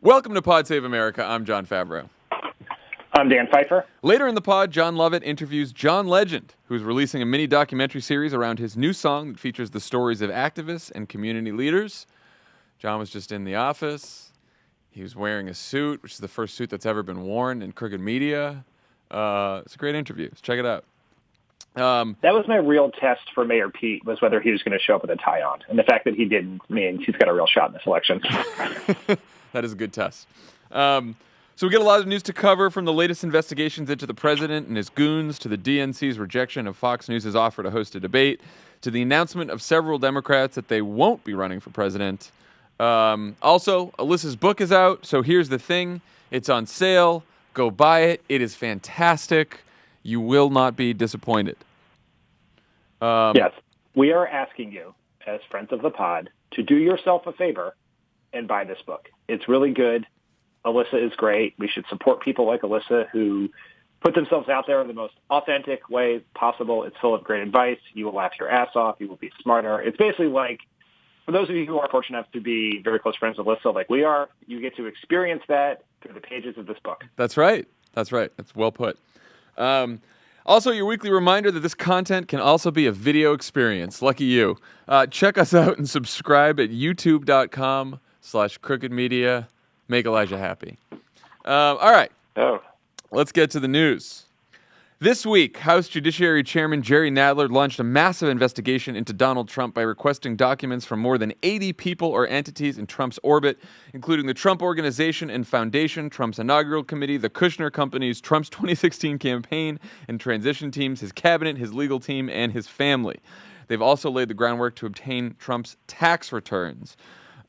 Welcome to Pod Save America. I'm Jon Favreau. I'm Dan Pfeiffer. Later in the pod, Jon Lovett interviews John Legend, who's releasing a mini documentary series around his new song that features the stories of activists and community leaders. John was just in the office. He was wearing a suit, which is the first suit that's ever been worn in crooked media. It's a great interview. Let's check it out. That was my real test for Mayor Pete, was whether he was going to show up with a tie on. And the fact that he didn't means he's got a real shot in this election. That is a good test. So we get a lot of news to cover, from the latest investigations into the president and his goons, to the DNC's rejection of Fox News' offer to host a debate, to the announcement of several Democrats that they won't be running for president. Also, Alyssa's book is out, so here's the thing. It's on sale. Go buy it. It is fantastic. You will not be disappointed. Yes. We are asking you, as friends of the pod, to do yourself a favor and buy this book. It's really good. Alyssa is great. We should support people like Alyssa who put themselves out there in the most authentic way possible. It's full of great advice. You will laugh your ass off. You will be smarter. It's basically like, for those of you who are fortunate enough to be very close friends with Alyssa, like we are, you get to experience that through the pages of this book. That's right. That's right. That's well put. Also, your weekly reminder that this content can also be a video experience. Lucky you. Check us out and subscribe at youtube.com/crookedmedia. Make Elijah happy. All right. Let's get to the news. This week, House Judiciary Chairman Jerry Nadler launched a massive investigation into Donald Trump by requesting documents from more than 80 people or entities in Trump's orbit, including the Trump Organization and Foundation, Trump's inaugural committee, the Kushner companies, Trump's 2016 campaign and transition teams, his cabinet, his legal team, and his family. They've also laid the groundwork to obtain Trump's tax returns.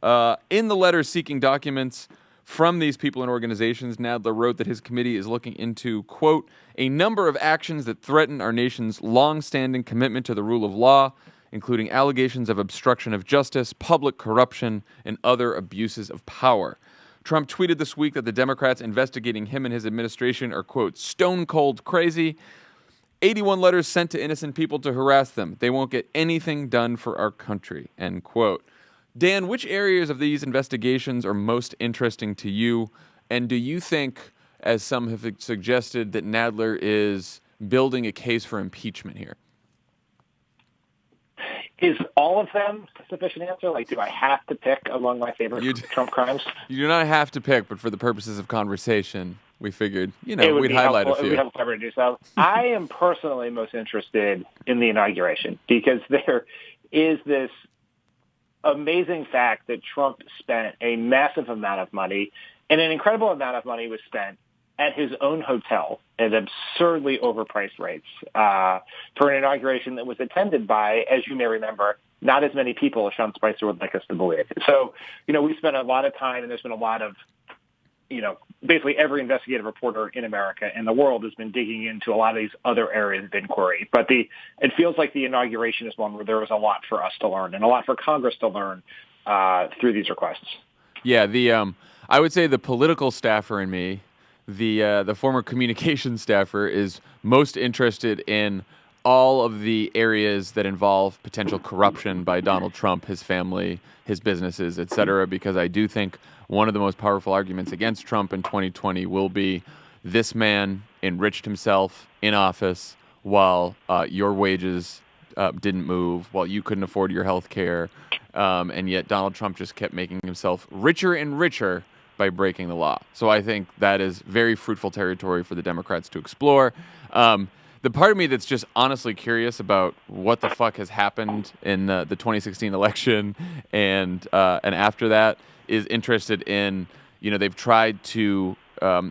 In the letter seeking documents from these people and organizations, Nadler wrote that his committee is looking into, quote, a number of actions that threaten our nation's long-standing commitment to the rule of law, including allegations of obstruction of justice, public corruption, and other abuses of power. Trump tweeted this week that the Democrats investigating him and his administration are, quote, stone-cold crazy. 81 letters sent to innocent people to harass them. They won't get anything done for our country, end quote. Dan, which areas of these investigations are most interesting to you? And do you think, as some have suggested, that Nadler is building a case for impeachment here? Is all of them a sufficient answer? Like, do I have to pick among my favorite Trump crimes? You do not have to pick, but for the purposes of conversation, we figued, we'd highlight a few. It would be helpful to do so. I am personally most interested in the inauguration because there is this amazing fact that Trump spent a massive amount of money, and an incredible amount of money was spent at his own hotel at absurdly overpriced rates for an inauguration that was attended by, as you may remember, not as many people as Sean Spicer would like us to believe. So, we spent a lot of time, and there's been a lot of, basically every investigative reporter in America and the world has been digging into a lot of these other areas of inquiry. But it feels like the inauguration is one where there was a lot for us to learn and a lot for Congress to learn through these requests. Yeah, I would say the political staffer in me, the former communications staffer, is most interested in all of the areas that involve potential corruption by Donald Trump, his family, his businesses, et cetera, because I do think one of the most powerful arguments against Trump in 2020 will be this man enriched himself in office while your wages didn't move, while you couldn't afford your health care, and yet Donald Trump just kept making himself richer and richer by breaking the law. So I think that is very fruitful territory for the Democrats to explore. The part of me that's just honestly curious about what the fuck has happened in the 2016 election and after that is interested in, they've tried to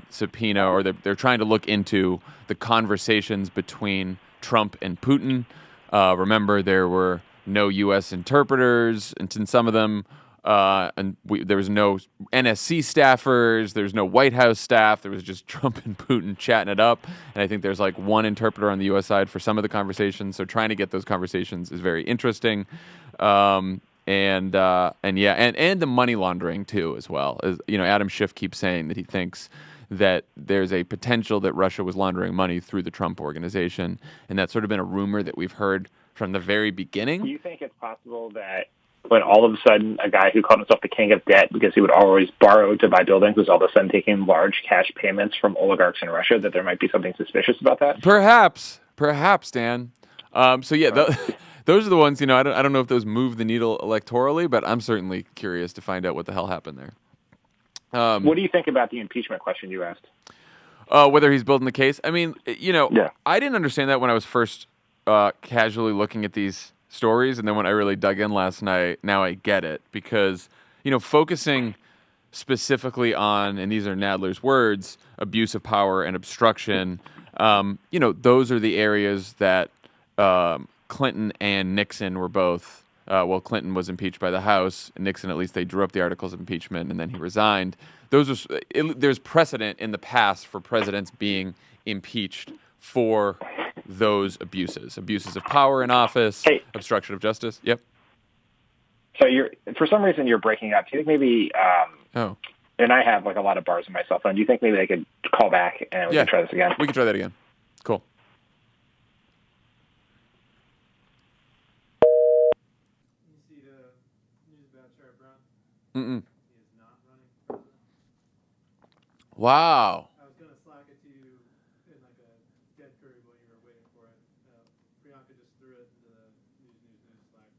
subpoena, or they're trying to look into the conversations between Trump and Putin. Remember, there were no U.S. interpreters, and in some of them, there was no NSC staffers, there's no White House staff, there was just Trump and Putin chatting it up, and I think there's like one interpreter on the U.S. side for some of the conversations, so trying to get those conversations is very interesting. And the money laundering too, as well. As Adam Schiff keeps saying that he thinks that there's a potential that Russia was laundering money through the Trump Organization, and that's sort of been a rumor that we've heard from the very beginning. Do you think it's possible that when all of a sudden a guy who called himself the king of debt because he would always borrow to buy buildings was all of a sudden taking large cash payments from oligarchs in Russia, that there might be something suspicious about that? Perhaps, Dan. So yeah, those are the ones. I don't know if those move the needle electorally, but I'm certainly curious to find out what the hell happened there. What do you think about the impeachment question you asked? Whether he's building the case. I mean, Yeah. I didn't understand that when I was first casually looking at these stories, and then when I really dug in last night, now I get it, because focusing specifically on, and these are Nadler's words, abuse of power and obstruction. Those are the areas that Clinton and Nixon were both. Clinton was impeached by the House. Nixon, at least, they drew up the articles of impeachment, and then he resigned. There's precedent in the past for presidents being impeached for those abuses of power in office, obstruction of justice. Yep. So for some reason you're breaking up. Do you think maybe? And I have a lot of bars in my cell phone. Do you think maybe they could call back and we can try this again? We can try that again. Cool. Mm-mm. Wow. I was going to slack it to you in a dead curry while you were waiting for it. Priyanka just threw it into the news Slack.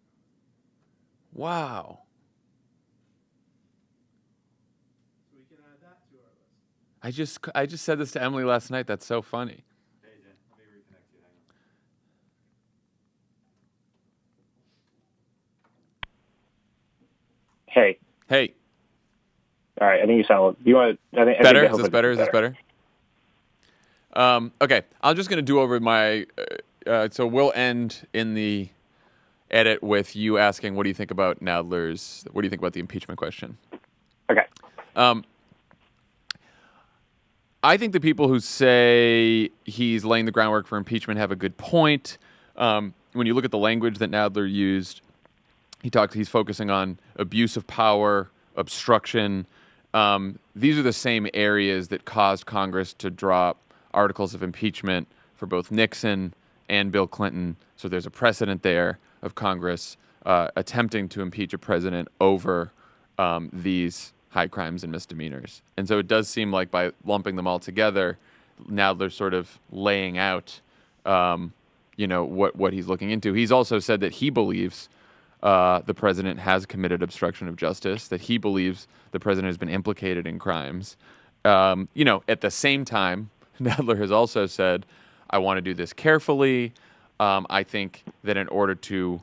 Wow. So we can add that to our list. I just said this to Emily last night. That's so funny. Hey, Jen, let me reconnect you. Hang on. Hey. Hey. All right. I think you sound. You want? Better? Is this better? Is this better? Okay. I'm just gonna do over my. So we'll end in the edit with you asking, "What do you think about Nadler's? What do you think about the impeachment question?" Okay. I think the people who say he's laying the groundwork for impeachment have a good point. When you look at the language that Nadler used, he's focusing on abuse of power, obstruction. These are the same areas that caused Congress to drop articles of impeachment for both Nixon and Bill Clinton. So there's a precedent there of Congress attempting to impeach a president over these high crimes and misdemeanors. And so it does seem like by lumping them all together, Nadler's sort of laying out, what he's looking into. He's also said that he believes the president has committed obstruction of justice, that he believes the president has been implicated in crimes. At the same time, Nadler has also said, I want to do this carefully. I think that in order to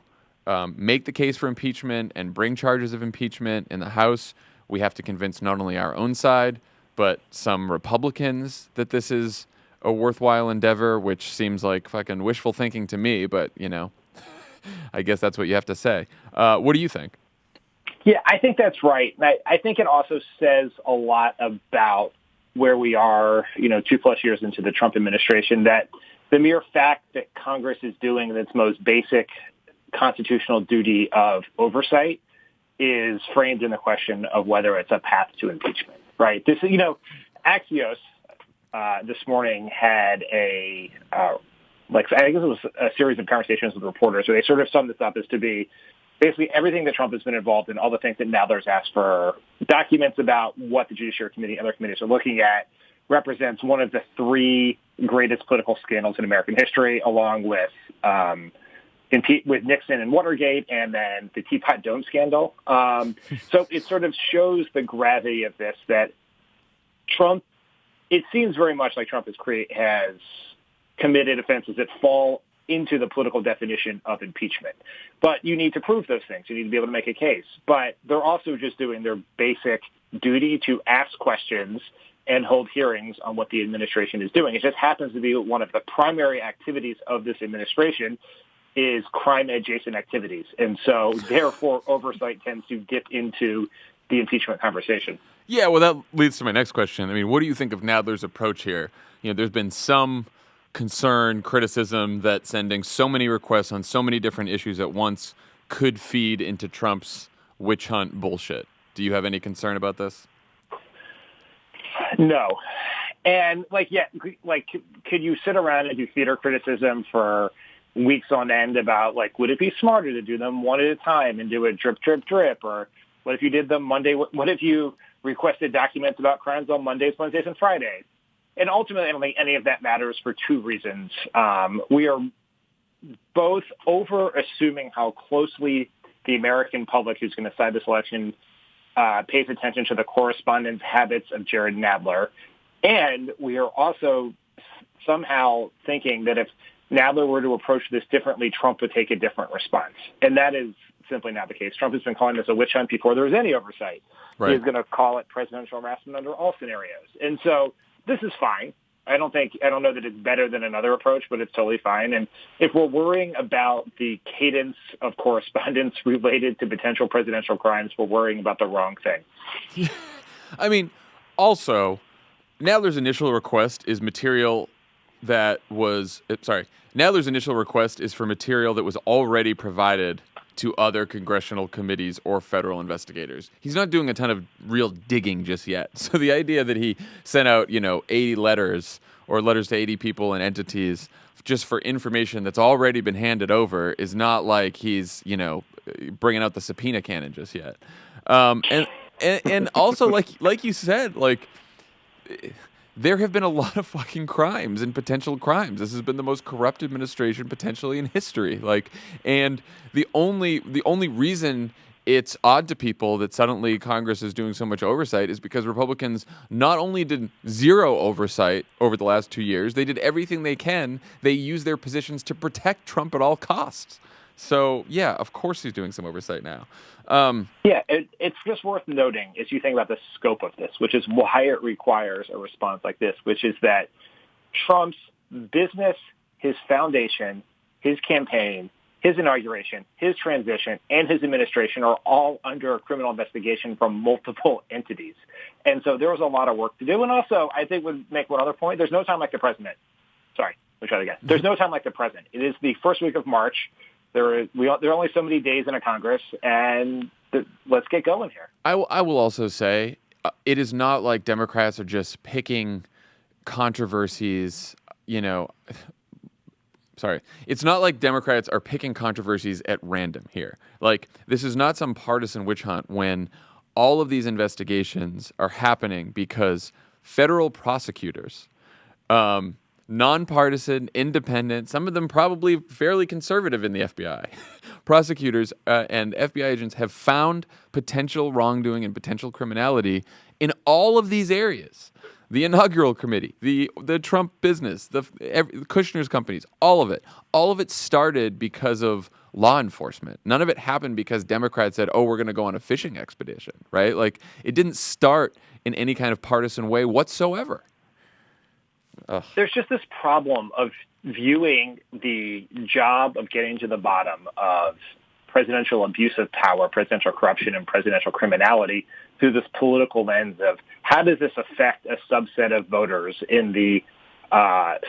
make the case for impeachment and bring charges of impeachment in the House, we have to convince not only our own side, but some Republicans that this is a worthwhile endeavor, which seems like fucking wishful thinking to me, but, I guess that's what you have to say. What do you think? Yeah, I think that's right. And I think it also says a lot about where we are, 2+ years into the Trump administration, that the mere fact that Congress is doing its most basic constitutional duty of oversight is framed in the question of whether it's a path to impeachment, right? This, Axios this morning had I guess it was a series of conversations with reporters where they sort of summed this up as to be basically everything that Trump has been involved in, all the things that Nadler's asked for documents about, what the Judiciary Committee and other committees are looking at, represents one of the 3 greatest political scandals in American history, along with Nixon and Watergate, and then the Teapot Dome scandal. So it sort of shows the gravity of this, that Trump, it seems very much like Trump has committed offenses that fall into the political definition of impeachment. But you need to prove those things. You need to be able to make a case. But they're also just doing their basic duty to ask questions and hold hearings on what the administration is doing. It just happens to be one of the primary activities of this administration is crime-adjacent activities. And so, therefore, oversight tends to dip into the impeachment conversation. Yeah, well, that leads to my next question. I mean, what do you think of Nadler's approach here? There's been some concern, criticism that sending so many requests on so many different issues at once could feed into Trump's witch hunt bullshit. Do you have any concern about this? No. And, could you sit around and do theater criticism for weeks on end about, like, would it be smarter to do them one at a time and do it drip, drip, drip? Or what if you did them Monday? What if you requested documents about crimes on Mondays, Wednesdays, and Fridays? And ultimately, I don't think any of that matters for two reasons. We are both over-assuming how closely the American public who's going to decide this election pays attention to the correspondence habits of Jerry Nadler. And we are also somehow thinking that if Nadler were to approach this differently, Trump would take a different response. And that is simply not the case. Trump has been calling this a witch hunt before there was any oversight. Right. He's going to call it presidential harassment under all scenarios. And so this is fine. I don't know that it's better than another approach, but it's totally fine. And if we're worrying about the cadence of correspondence related to potential presidential crimes, we're worrying about the wrong thing. I mean, also, Nadler's initial request is material that was Nadler's initial request is for material that was already provided to other congressional committees or federal investigators. He's not doing a ton of real digging just yet. So the idea that he sent out, 80 letters or letters to 80 people and entities just for information that's already been handed over is not like he's, bringing out the subpoena cannon just yet. And also, like you said, there have been a lot of fucking crimes and potential crimes. This has been the most corrupt administration potentially in history. And the only reason it's odd to people that suddenly Congress is doing so much oversight is because Republicans not only did zero oversight over the last 2 years, they did everything they can. They used their positions to protect Trump at all costs. So, yeah, of course he's doing some oversight now. It's just worth noting as you think about the scope of this, which is why it requires a response like this, which is that Trump's business, his foundation, his campaign, his inauguration, his transition, and his administration are all under a criminal investigation from multiple entities. And so there was a lot of work to do. And also, I think would make one other point. There's no time like the president. Sorry, let me try that again. There's no time like the president. It is the first week of March. There are only so many days in a Congress, and let's get going here. I will also say it is not like Democrats are just picking controversies, It's not like Democrats are picking controversies at random here. This is not some partisan witch hunt when all of these investigations are happening because federal prosecutors, nonpartisan, independent, some of them probably fairly conservative in the FBI, prosecutors and FBI agents have found potential wrongdoing and potential criminality in all of these areas. The inaugural committee, the Trump business, Kushner's companies, all of it. All of it started because of law enforcement. None of it happened because Democrats said, we're going to go on a fishing expedition, right? It didn't start in any kind of partisan way whatsoever. Ugh. There's just this problem of viewing the job of getting to the bottom of presidential abuse of power, presidential corruption, and presidential criminality through this political lens of how does this affect a subset of voters in the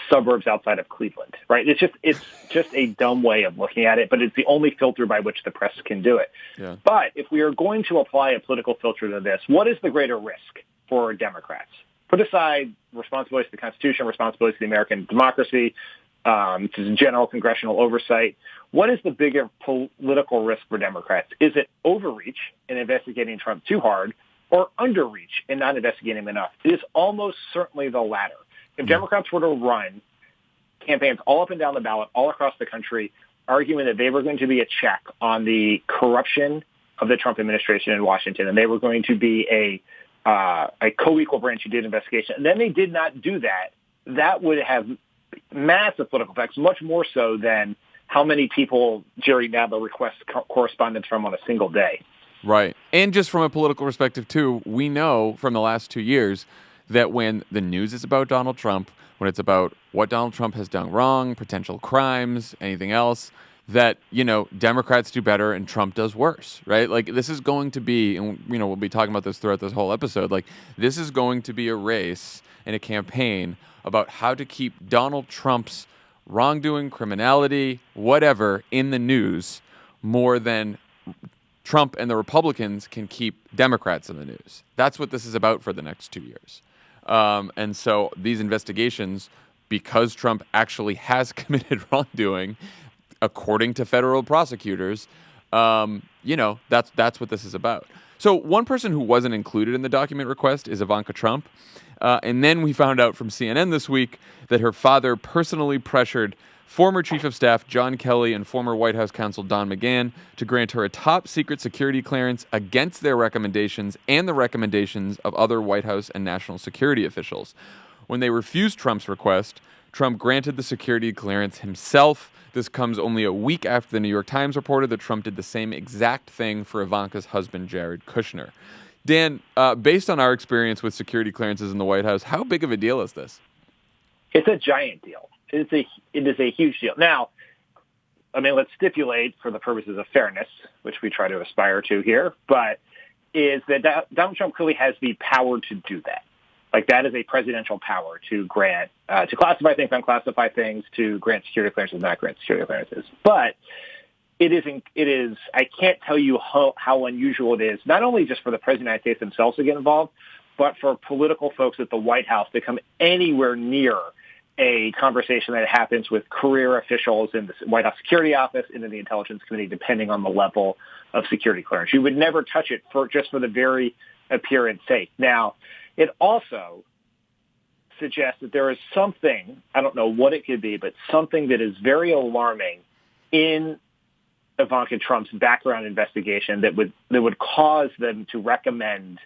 suburbs outside of Cleveland, right? It's just a dumb way of looking at it, but it's the only filter by which the press can do it. Yeah. But if we are going to apply a political filter to this, what is the greater risk for Democrats? Put aside responsibility to the Constitution, responsibility to the American democracy, to general congressional oversight. What is the bigger political risk for Democrats? Is it overreach in investigating Trump too hard or underreach in not investigating him enough? It is almost certainly the latter. If Democrats were to run campaigns all up and down the ballot, all across the country, arguing that they were going to be a check on the corruption of the Trump administration in Washington, and they were going to be a co-equal branch who did investigation, and then they did not do that, that would have massive political effects, much more so than how many people Jerry Nadler requests correspondence from on a single day. Right. And just from a political perspective, too, we know from the last 2 years that when the news is about Donald Trump, when it's about what Donald Trump has done wrong, potential crimes, anything else, that, Democrats do better and Trump does worse, right? This is going to be, and, we'll be talking about this throughout this whole episode, this is going to be a race and a campaign about how to keep Donald Trump's wrongdoing, criminality, whatever, in the news more than Trump and the Republicans can keep Democrats in the news. That's what this is about for the next 2 years. And so these investigations, because Trump actually has committed wrongdoing, according to federal prosecutors, that's what this is about. So one person who wasn't included in the document request is Ivanka Trump. And then we found out from CNN this week that her father personally pressured former Chief of Staff John Kelly and former White House counsel Don McGahn to grant her a top secret security clearance against their recommendations and the recommendations of other White House and national security officials. When they refused Trump's request, Trump granted the security clearance himself. This comes only a week after the New York Times reported that Trump did the same exact thing for Ivanka's husband, Jared Kushner. Dan, based on our experience with security clearances in the White House, how big of a deal is this? It's a giant deal. It is a huge deal. Now, I mean, let's stipulate for the purposes of fairness, which we try to aspire to here, but is that Donald Trump clearly has the power to do that. Like, that is a presidential power to grant, to classify things, unclassify things, to grant security clearances, not grant security clearances. But it is, I can't tell you how unusual it is, not only just for the President of the United States themselves to get involved, but for political folks at the White House to come anywhere near a conversation that happens with career officials in the White House Security Office and in the Intelligence Committee, depending on the level of security clearance. You would never touch it just for the very appearance sake. Now, it also suggests that there is something, I don't know what it could be, but something that is very alarming in Ivanka Trump's background investigation that would cause them to recommend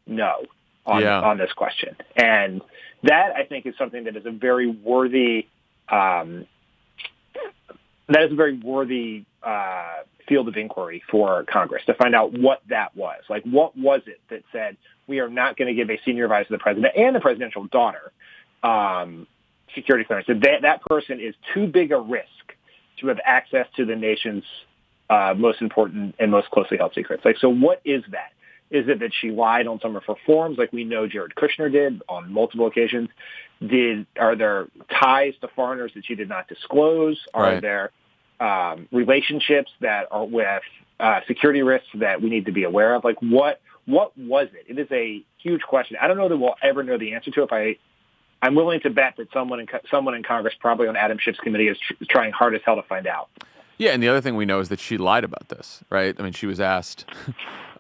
no on this question. And that, I think, is something that is a very worthy field of inquiry for Congress to find out what that was. Like, what was it that said we are not going to give a senior advisor to the president and the presidential daughter security clearance? That person is too big a risk to have access to the nation's most important and most closely held secrets. Like, so what is that? Is it that she lied on some of her forms, like we know Jared Kushner did on multiple occasions? Are there ties to foreigners that she did not disclose? Are there relationships that are with security risks that we need to be aware of? Like, what was it? It is a huge question. I don't know that we'll ever know the answer to it. I'm willing to bet that someone in Congress, probably on Adam Schiff's committee, is trying hard as hell to find out. Yeah, and the other thing we know is that she lied about this, right? I mean, she was asked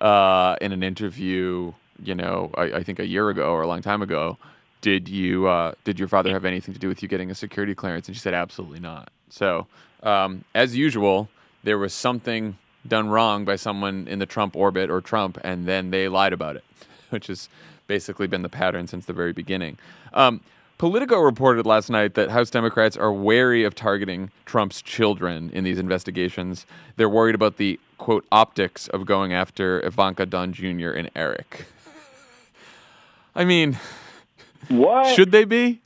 in an interview, I think a year ago or a long time ago, did your father have anything to do with you getting a security clearance? And she said, absolutely not. So, as usual, there was something done wrong by someone in the Trump orbit or Trump, and then they lied about it, which has basically been the pattern since the very beginning. Politico reported last night that House Democrats are wary of targeting Trump's children in these investigations. They're worried about the, quote, optics of going after Ivanka, Don Jr., and Eric. I mean, what should they be?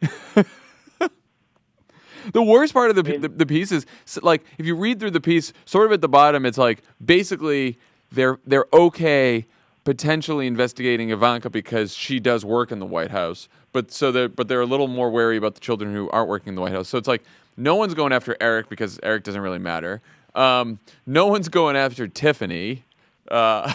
The worst part of the piece is, like, if you read through the piece, sort of at the bottom, it's like basically they're okay potentially investigating Ivanka because she does work in the White House, but they're a little more wary about the children who aren't working in the White House. So it's like no one's going after Eric because Eric doesn't really matter. No one's going after Tiffany. No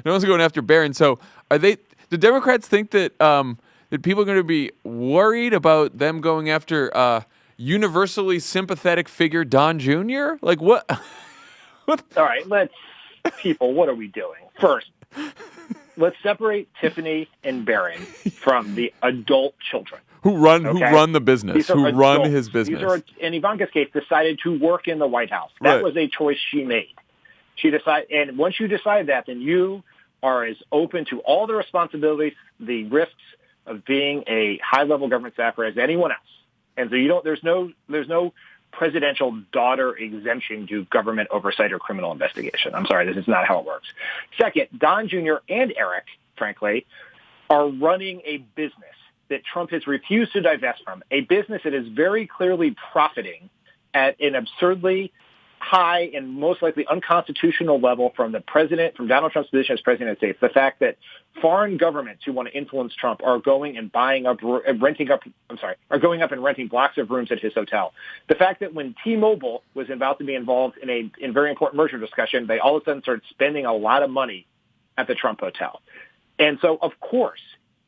one's going after Barron. So the Democrats think that that people are going to be worried about them going after universally sympathetic figure Don Jr.? Like, what? What? All right, what are we doing? First, let's separate Tiffany and Barron from the adult children who run the business, who adults. Run his business. These are, in Ivanka's case, decided to work in the White House. That was a choice she made. She decided, and once you decide that, then you are as open to all the responsibilities, the risks of being a high-level government staffer as anyone else. And so there's no presidential daughter exemption to government oversight or criminal investigation. I'm sorry, this is not how it works. Second, Don Jr. and Eric, frankly, are running a business that Trump has refused to divest from, a business that is very clearly profiting at an absurdly high and most likely unconstitutional level from Donald Trump's position as president of the United States. The fact that foreign governments who want to influence Trump are going and are going up and renting blocks of rooms at his hotel. The fact that when T-Mobile was about to be involved in a very important merger discussion, they all of a sudden started spending a lot of money at the Trump hotel. And so, of course,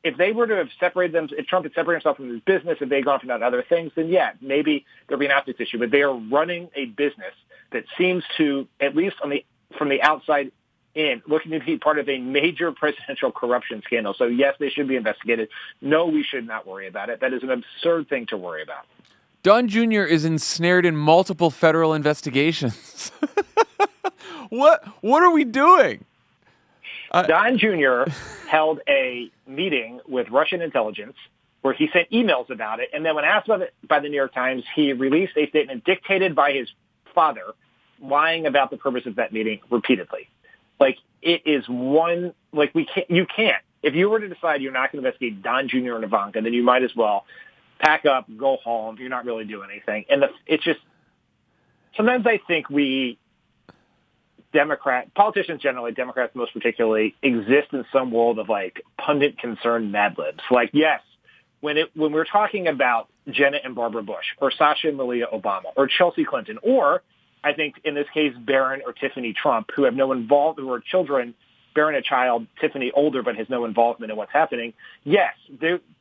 if they were to have separated them, if Trump had separated himself from his business, if they had gone from that other things, then yeah, maybe there'd be an optics issue. But they are running a business that seems to, at least from the outside in, looking to be part of a major presidential corruption scandal. So yes, they should be investigated. No, we should not worry about it. That is an absurd thing to worry about. Don Jr. is ensnared in multiple federal investigations. What are we doing? Don Jr. held a meeting with Russian intelligence where he sent emails about it. And then when asked about it by the New York Times, he released a statement dictated by his father, lying about the purpose of that meeting repeatedly. Like, it is you can't. If you were to decide you're not going to investigate Don Jr. and Ivanka, then you might as well pack up, go home. You're not really doing anything. And it's just, sometimes I think politicians generally, Democrats most particularly, exist in some world of like pundit concerned Mad Libs. Like, yes, when we're talking about Jenna and Barbara Bush or Sasha and Malia Obama or Chelsea Clinton, or I think in this case, Barron or Tiffany Trump, who are children, Barron a child, Tiffany older, but has no involvement in what's happening. Yes,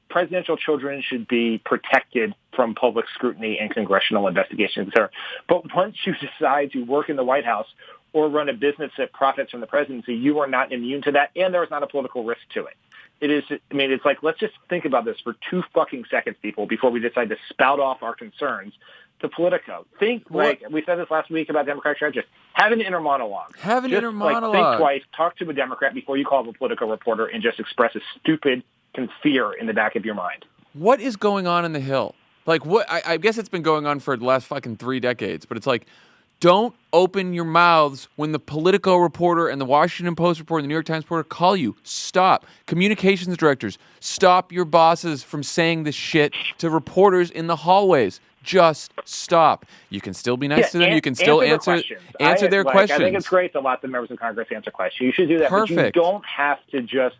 presidential children should be protected from public scrutiny and congressional investigation, etc. But once you decide to work in the White House or run a business that profits from the presidency, you are not immune to that, and there is not a political risk to it. It's like, let's just think about this for 2 fucking seconds, people, before we decide to spout off our concerns to Politico. Like we said this last week about Democratic strategists, have an inner monologue. Think twice, talk to a Democrat before you call a Politico reporter and just express a stupid fear in the back of your mind. What is going on in the Hill? Like, what? I guess it's been going on for the last fucking 3 decades, but it's like, don't open your mouths when the Politico reporter and the Washington Post reporter and the New York Times reporter call you. Stop. Communications directors, stop your bosses from saying this shit to reporters in the hallways. Just stop. You can still be nice to them. You can still answer their questions. I think it's great that lots of members of Congress answer questions. You should do that. Perfect. But you don't have to just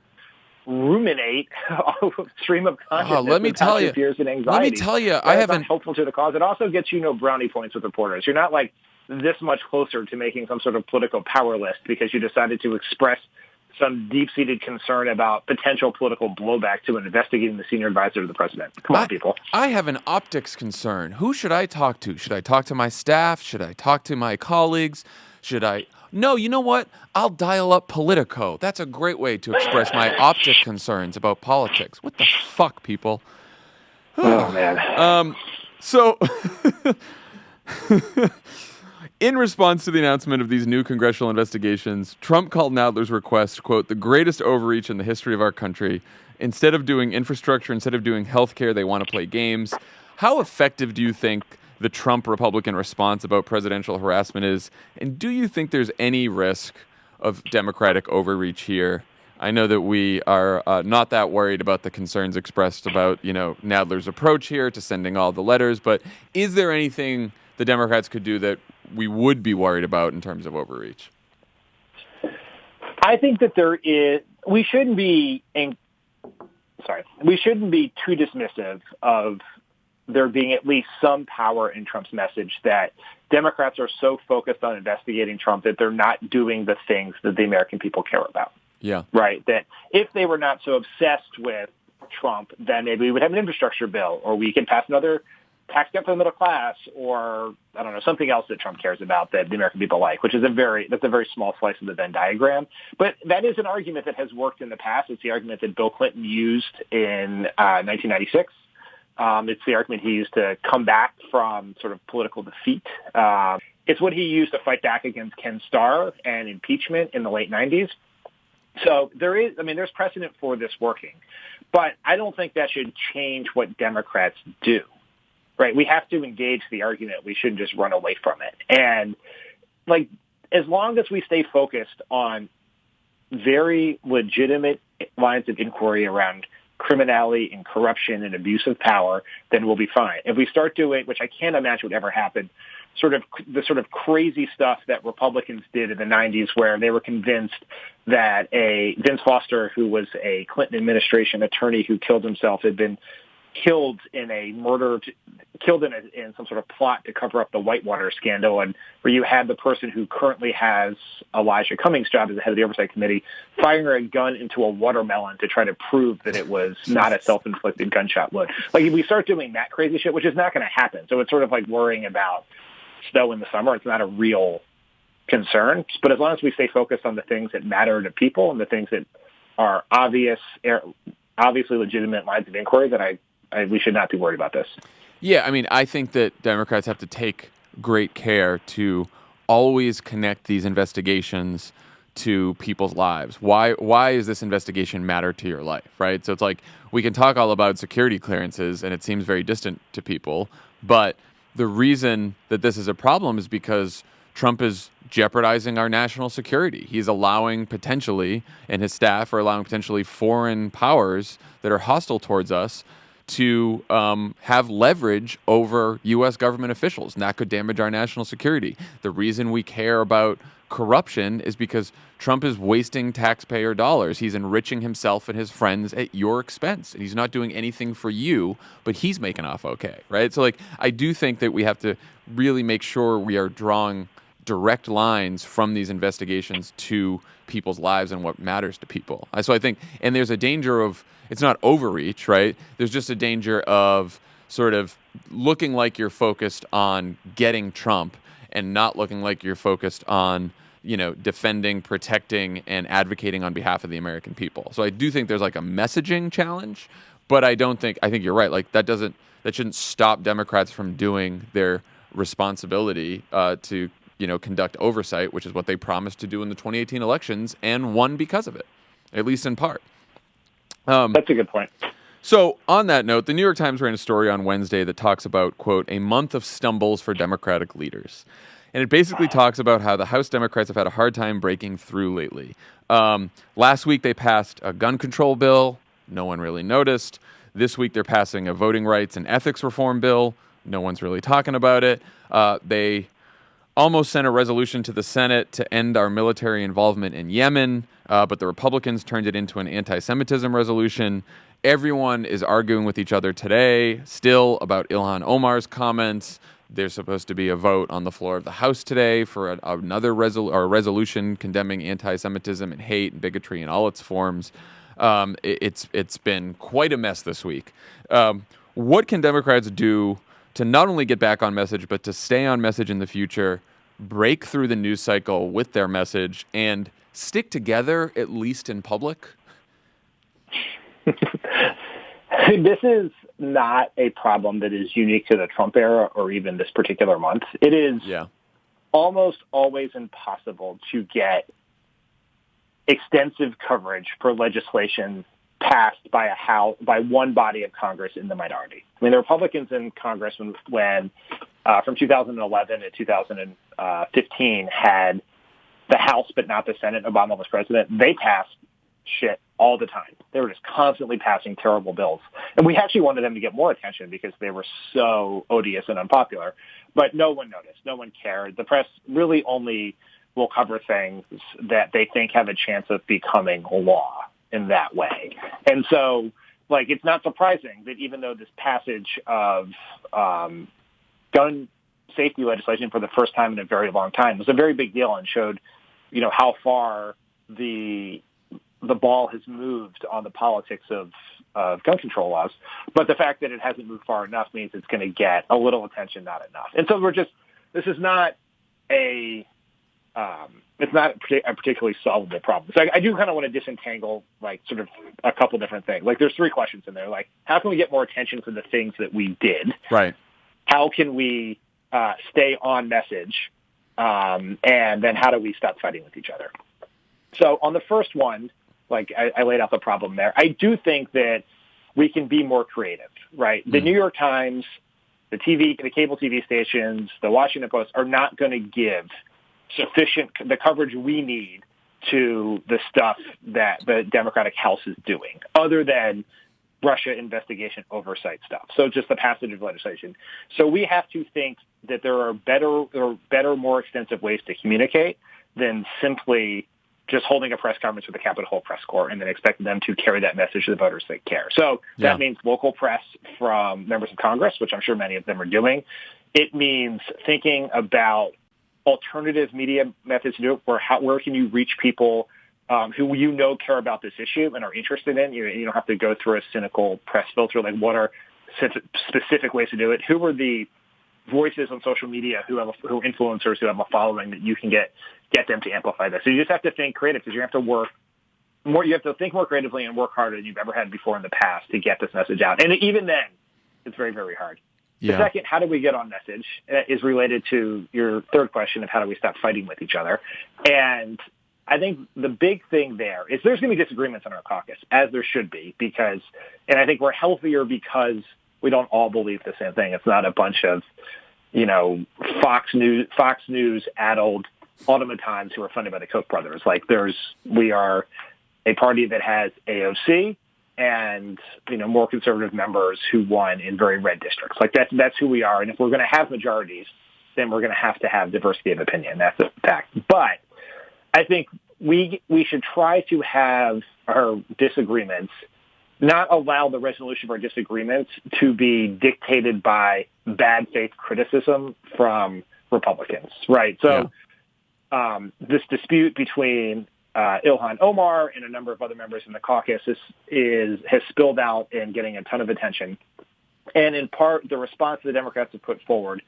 ruminate a stream of consciousness your fears and anxieties. Let me tell you, I haven't helpful to the cause. It also gets you no brownie points with reporters. You're not like this much closer to making some sort of political power list because you decided to express some deep-seated concern about potential political blowback to investigating the senior advisor to the president. Come on, people. I have an optics concern. Who should I talk to? Should I talk to my staff? Should I talk to my colleagues? No, you know what? I'll dial up Politico. That's a great way to express my optic concerns about politics. What the fuck, people? Oh, man. So, in response to the announcement of these new congressional investigations, Trump called Nadler's request, quote, the greatest overreach in the history of our country. Instead of doing infrastructure, instead of doing healthcare, they want to play games. How effective do you think the Trump Republican response about presidential harassment is? And do you think there's any risk of Democratic overreach here? I know that we are not that worried about the concerns expressed about, Nadler's approach here to sending all the letters, but is there anything the Democrats could do that we would be worried about in terms of overreach? I think that we shouldn't be too dismissive of there being at least some power in Trump's message that Democrats are so focused on investigating Trump that they're not doing the things that the American people care about. Yeah. Right. That if they were not so obsessed with Trump, then maybe we would have an infrastructure bill, or we could pass another tax cut for the middle class, or I don't know, something else that Trump cares about that the American people like, which is that's a very small slice of the Venn diagram. But that is an argument that has worked in the past. It's the argument that Bill Clinton used in 1996. It's the argument he used to come back from sort of political defeat. It's what he used to fight back against Ken Starr and impeachment in the late 90s. So there's precedent for this working. But I don't think that should change what Democrats do. Right? We have to engage the argument. We shouldn't just run away from it. And as long as we stay focused on very legitimate lines of inquiry around criminality and corruption and abuse of power, then we'll be fine. If we start doing, which I can't imagine would ever happen, the sort of crazy stuff that Republicans did in the 90s, where they were convinced that Vince Foster, who was a Clinton administration attorney who killed himself, had been killed in some sort of plot to cover up the Whitewater scandal, and where you had the person who currently has Elijah Cummings' job as the head of the Oversight Committee firing a gun into a watermelon to try to prove that it was not a self-inflicted gunshot wound. Like, if we start doing that crazy shit, which is not going to happen, so it's sort of like worrying about snow in the summer. It's not a real concern, but as long as we stay focused on the things that matter to people and the things that are obviously legitimate lines of inquiry, that we should not be worried about this. Yeah, I mean, I think that Democrats have to take great care to always connect these investigations to people's lives. Why does this investigation matter to your life, right? So it's like, we can talk all about security clearances, and it seems very distant to people, but the reason that this is a problem is because Trump is jeopardizing our national security. He's allowing potentially, and his staff are allowing potentially, foreign powers that are hostile towards us to have leverage over U.S. government officials, and that could damage our national security. The reason we care about corruption is because Trump is wasting taxpayer dollars. He's enriching himself and his friends at your expense, and he's not doing anything for you, but he's making off okay, right? So, like, I do think that we have to really make sure we are drawing direct lines from these investigations to people's lives and what matters to people. So I think, and there's a danger of, it's not overreach, right? There's just a danger of sort of looking like you're focused on getting Trump and not looking like you're focused on, defending, protecting, and advocating on behalf of the American people. So I do think there's like a messaging challenge, but I think you're right. Like, that shouldn't stop Democrats from doing their responsibility to conduct oversight, which is what they promised to do in the 2018 elections and won because of it, at least in part. That's a good point. So on that note, the New York Times ran a story on Wednesday that talks about, quote, a month of stumbles for Democratic leaders. And it basically talks about how the House Democrats have had a hard time breaking through lately. Last week, they passed a gun control bill. No one really noticed. This week, they're passing a voting rights and ethics reform bill. No one's really talking about it. They almost sent a resolution to the Senate to end our military involvement in Yemen, but the Republicans turned it into an anti-Semitism resolution. Everyone is arguing with each other today still about Ilhan Omar's comments. There's supposed to be a vote on the floor of the House today for another resolution condemning anti-Semitism and hate and bigotry in all its forms. It's been quite a mess this week. What can Democrats do to not only get back on message, but to stay on message in the future, break through the news cycle with their message, and stick together, at least in public? This is not a problem that is unique to the Trump era or even this particular month. It is almost always impossible to get extensive coverage for legislation passed by one body of Congress in the minority. I mean, the Republicans in Congress, when from 2011 to 2015 had the House but not the Senate, Obama was president, they passed shit all the time. They were just constantly passing terrible bills. And we actually wanted them to get more attention because they were so odious and unpopular. But no one noticed. No one cared. The press really only will cover things that they think have a chance of becoming law in that way. And so, like, it's not surprising that even though this passage of gun safety legislation for the first time in a very long time was a very big deal and showed, how far the ball has moved on the politics of gun control laws. But the fact that it hasn't moved far enough means it's going to get a little attention, not enough. And so this is not it's not a particularly solvable problem. So I do kind of want to disentangle, like, sort of a couple different things. Like, there's three questions in there. Like, how can we get more attention for the things that we did? Right. How can we stay on message? And then how do we stop fighting with each other? So on the first one, like, I laid out the problem there. I do think that we can be more creative, right? The New York Times, the cable TV stations, the Washington Post are not going to give the coverage we need to the stuff that the Democratic House is doing, other than Russia investigation oversight stuff. So just the passage of legislation. So we have to think that there are better, more extensive ways to communicate than simply just holding a press conference with the Capitol Hill press corps and then expecting them to carry that message to the voters that care. So that means local press from members of Congress, which I'm sure many of them are doing. It means thinking about alternative media methods to do it. Where can you reach people who care about this issue and are interested in? You don't have to go through a cynical press filter. Like, what are specific ways to do it? Who are the voices on social media who are influencers who have a following that you can get them to amplify this? So you just have to think creative, because you have to work more. You have to think more creatively and work harder than you've ever had before in the past to get this message out. And even then, it's very, very hard. Yeah. The second, how do we get on message, is related to your third question of how do we stop fighting with each other. And I think the big thing there is there's going to be disagreements in our caucus, as there should be, and I think we're healthier because we don't all believe the same thing. It's not a bunch of, Fox News addled automatons who are funded by the Koch brothers. Like, we are a party that has AOC and, more conservative members who won in very red districts. Like, that's who we are. And if we're going to have majorities, then we're going to have diversity of opinion. That's a fact. But I think we should try to have our disagreements, not allow the resolution of our disagreements to be dictated by bad faith criticism from Republicans, right? So this dispute between Ilhan Omar and a number of other members in the caucus has spilled out and getting a ton of attention. And in part, the response the Democrats have put forward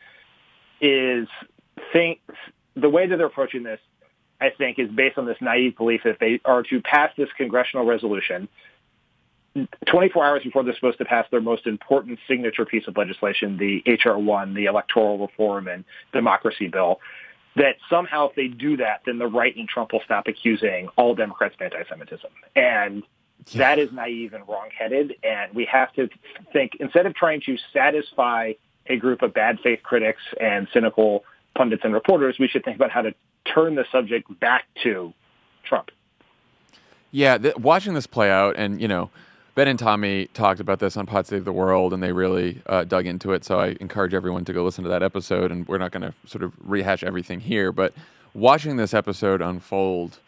is the way that they're approaching this, I think, is based on this naive belief that they are to pass this congressional resolution 24 hours before they're supposed to pass their most important signature piece of legislation, the H.R. 1, the Electoral Reform and Democracy Bill, that somehow if they do that, then the right and Trump will stop accusing all Democrats of anti-Semitism. And that is naive and wrong-headed. And we have to think, instead of trying to satisfy a group of bad faith critics and cynical pundits and reporters, we should think about how to turn the subject back to Trump. Yeah, watching this play out, and, Ben and Tommy talked about this on Pod Save the World, and they really dug into it. So I encourage everyone to go listen to that episode. And we're not going to sort of rehash everything here, but watching this episode unfold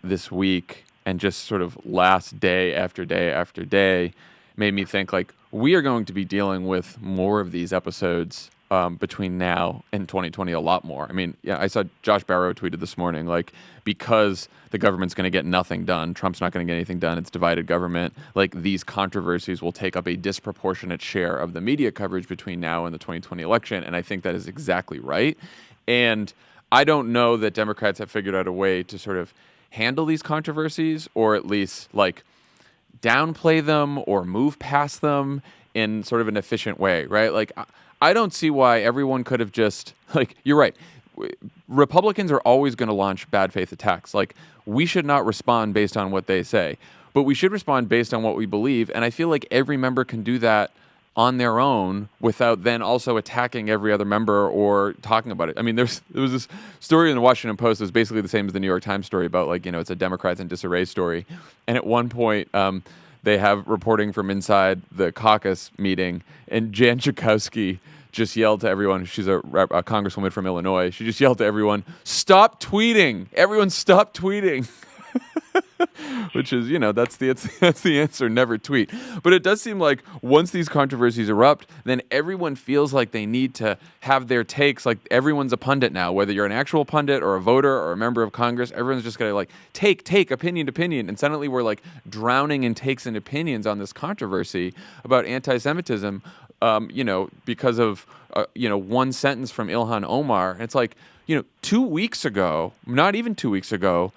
this week and just sort of last day after day after day made me think, like, we are going to be dealing with more of these episodes between now and 2020, a lot more. I mean, I saw Josh Barrow tweeted this morning, like, because the government's going to get nothing done, Trump's not going to get anything done, it's divided government, like, these controversies will take up a disproportionate share of the media coverage between now and the 2020 election. And I think that is exactly right. And I don't know that Democrats have figured out a way to sort of handle these controversies, or at least, like, downplay them or move past them in sort of an efficient way, right? Like, I don't see why everyone could have just, like, you're right. Republicans are always going to launch bad faith attacks. Like, we should not respond based on what they say, but we should respond based on what we believe. And I feel like every member can do that on their own without then also attacking every other member or talking about it. I mean, there was this story in the Washington Post that was basically the same as the New York Times story about, like, it's a Democrats in disarray story. And at one point, they have reporting from inside the caucus meeting, and Jan Schakowsky just yelled to everyone. She's a congresswoman from Illinois. She just yelled to everyone, "Stop tweeting! Everyone stop tweeting!" Which is, that's the answer. Never tweet. But it does seem like once these controversies erupt, then everyone feels like they need to have their takes. Like, everyone's a pundit now, whether you're an actual pundit or a voter or a member of Congress. Everyone's just going to, like, take opinion. And suddenly we're, like, drowning in takes and opinions on this controversy about anti-Semitism, because of, one sentence from Ilhan Omar. And it's like, 2 weeks ago, not even 2 weeks ago,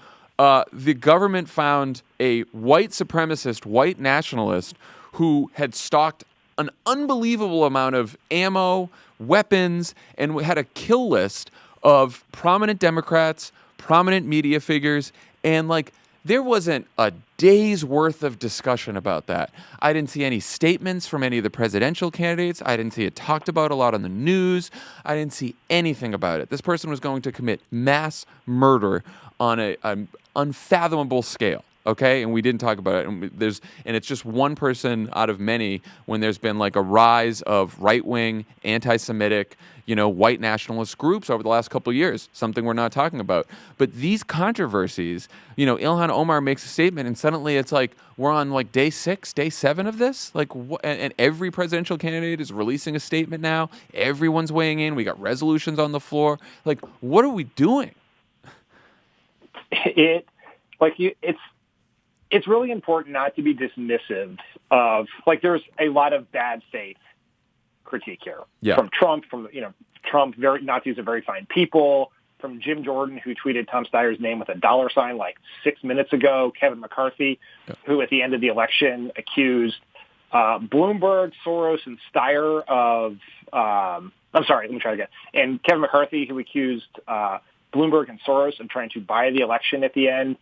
the government found a white supremacist, white nationalist who had stocked an unbelievable amount of ammo, weapons, and had a kill list of prominent Democrats, prominent media figures, and, like, there wasn't a day's worth of discussion about that. I didn't see any statements from any of the presidential candidates. I didn't see it talked about a lot on the news. I didn't see anything about it. This person was going to commit mass murder on an unfathomable scale. okay? And we didn't talk about it. And it's just one person out of many when there's been like a rise of right-wing, anti-Semitic, white nationalist groups over the last couple of years, something we're not talking about. But these controversies, Ilhan Omar makes a statement and suddenly it's like we're on like day 6, day 7 of this. Like, and every presidential candidate is releasing a statement now. Everyone's weighing in. We got resolutions on the floor. Like, what are we doing? It's really important not to be dismissive of, there's a lot of bad faith critique here. Yeah. From Trump, Trump, Nazis are very fine people, from Jim Jordan, who tweeted Tom Steyer's name with a $sign like 6 minutes ago, Kevin McCarthy, who at the end of the election accused Bloomberg, Soros, and Steyer of, and Kevin McCarthy, who accused Bloomberg and Soros of trying to buy the election at the end.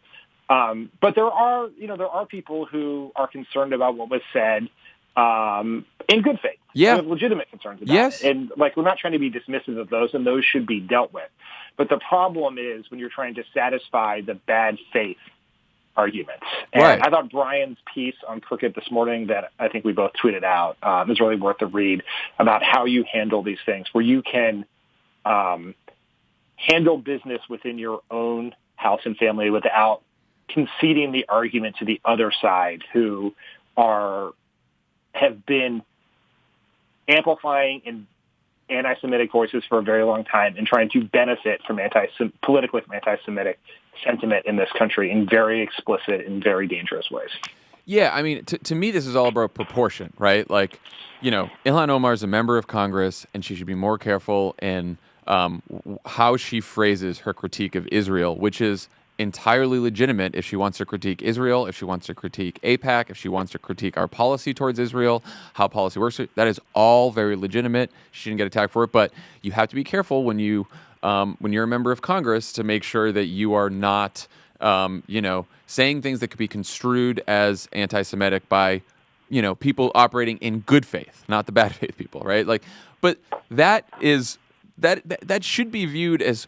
But there are people who are concerned about what was said in good faith. Yeah. With legitimate concerns about yes. it. And we're not trying to be dismissive of those, and those should be dealt with. But the problem is when you're trying to satisfy the bad faith arguments. And right. I thought Brian's piece on Crooked this morning that I think we both tweeted out is really worth the read about how you handle these things, where you can handle business within your own house and family without conceding the argument to the other side, who have been amplifying anti-Semitic voices for a very long time and trying to benefit from politically from anti-Semitic sentiment in this country in very explicit and very dangerous ways. Yeah, I mean, to me, this is all about proportion, right? Ilhan Omar is a member of Congress, and she should be more careful in how she phrases her critique of Israel, which is entirely legitimate if she wants to critique Israel, if she wants to critique AIPAC, if she wants to critique our policy towards Israel, how policy works. That is all very legitimate. She didn't get attacked for it, but you have to be careful when you're a member of Congress to make sure that you are not, saying things that could be construed as anti-Semitic by, people operating in good faith, not the bad faith people, right? But that should be viewed as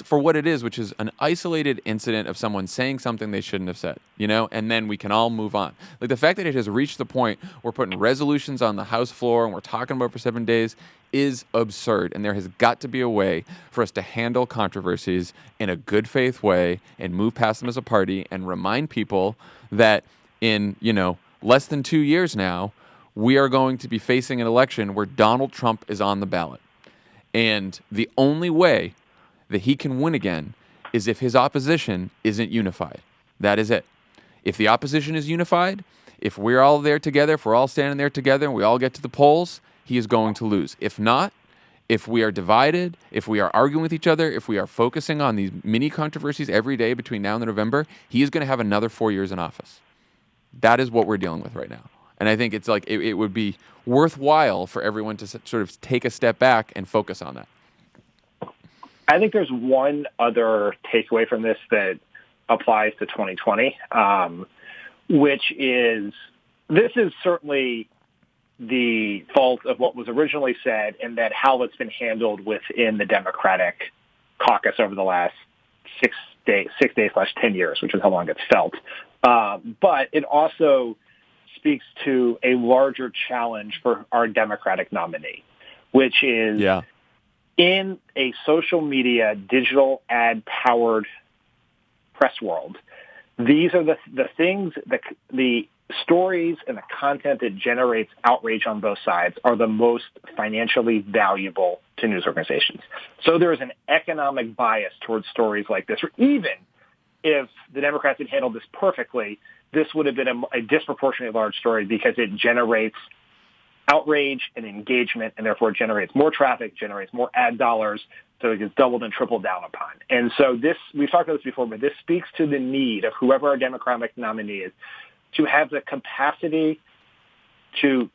for what it is, which is an isolated incident of someone saying something they shouldn't have said, and then we can all move on. The fact that it has reached the point we're putting resolutions on the House floor and we're talking about it for 7 days is absurd. And there has got to be a way for us to handle controversies in a good faith way and move past them as a party and remind people that in, less than 2 years now, we are going to be facing an election where Donald Trump is on the ballot. And the only way that he can win again is if his opposition isn't unified. That is it. If the opposition is unified, if we're all there together, if we're all standing there together and we all get to the polls, he is going to lose. If not, if we are divided, if we are arguing with each other, if we are focusing on these mini controversies every day between now and November, he is going to have another 4 years in office. That is what we're dealing with right now. And I think it's it would be worthwhile for everyone to sort of take a step back and focus on that. I think there's one other takeaway from this that applies to 2020, which is this is certainly the fault of what was originally said and that how it's been handled within the Democratic caucus over the last 6 days/10 years, which is how long it's felt. But it also speaks to a larger challenge for our Democratic nominee, which is in a social media, digital ad-powered press world, these are the things, the stories and the content that generates outrage on both sides are the most financially valuable to news organizations. So there is an economic bias towards stories like this, or even if the Democrats had handled this perfectly, this would have been a disproportionately large story because it generates outrage and engagement, and therefore generates more traffic, generates more ad dollars, so it gets doubled and tripled down upon. And so this, we've talked about this before, but this speaks to the need of whoever our Democratic nominee is to have the capacity to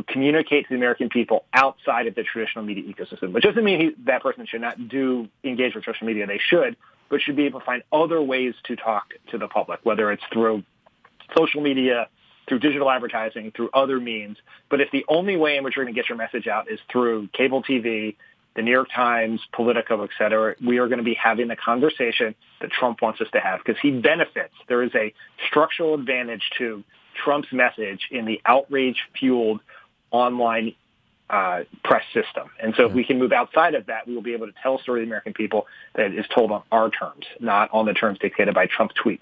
communicate to the American people outside of the traditional media ecosystem, which doesn't mean that person should not engage with social media. They should, but should be able to find other ways to talk to the public, whether it's through social media, through digital advertising, through other means. But if the only way in which you're going to get your message out is through cable TV the New York Times, Politico, et cetera, we are going to be having the conversation that Trump wants us to have because he benefits. There is a structural advantage to Trump's message in the outrage-fueled online press system. And so if we can move outside of that, we will be able to tell a story to the American people that is told on our terms, not on the terms dictated by Trump tweets.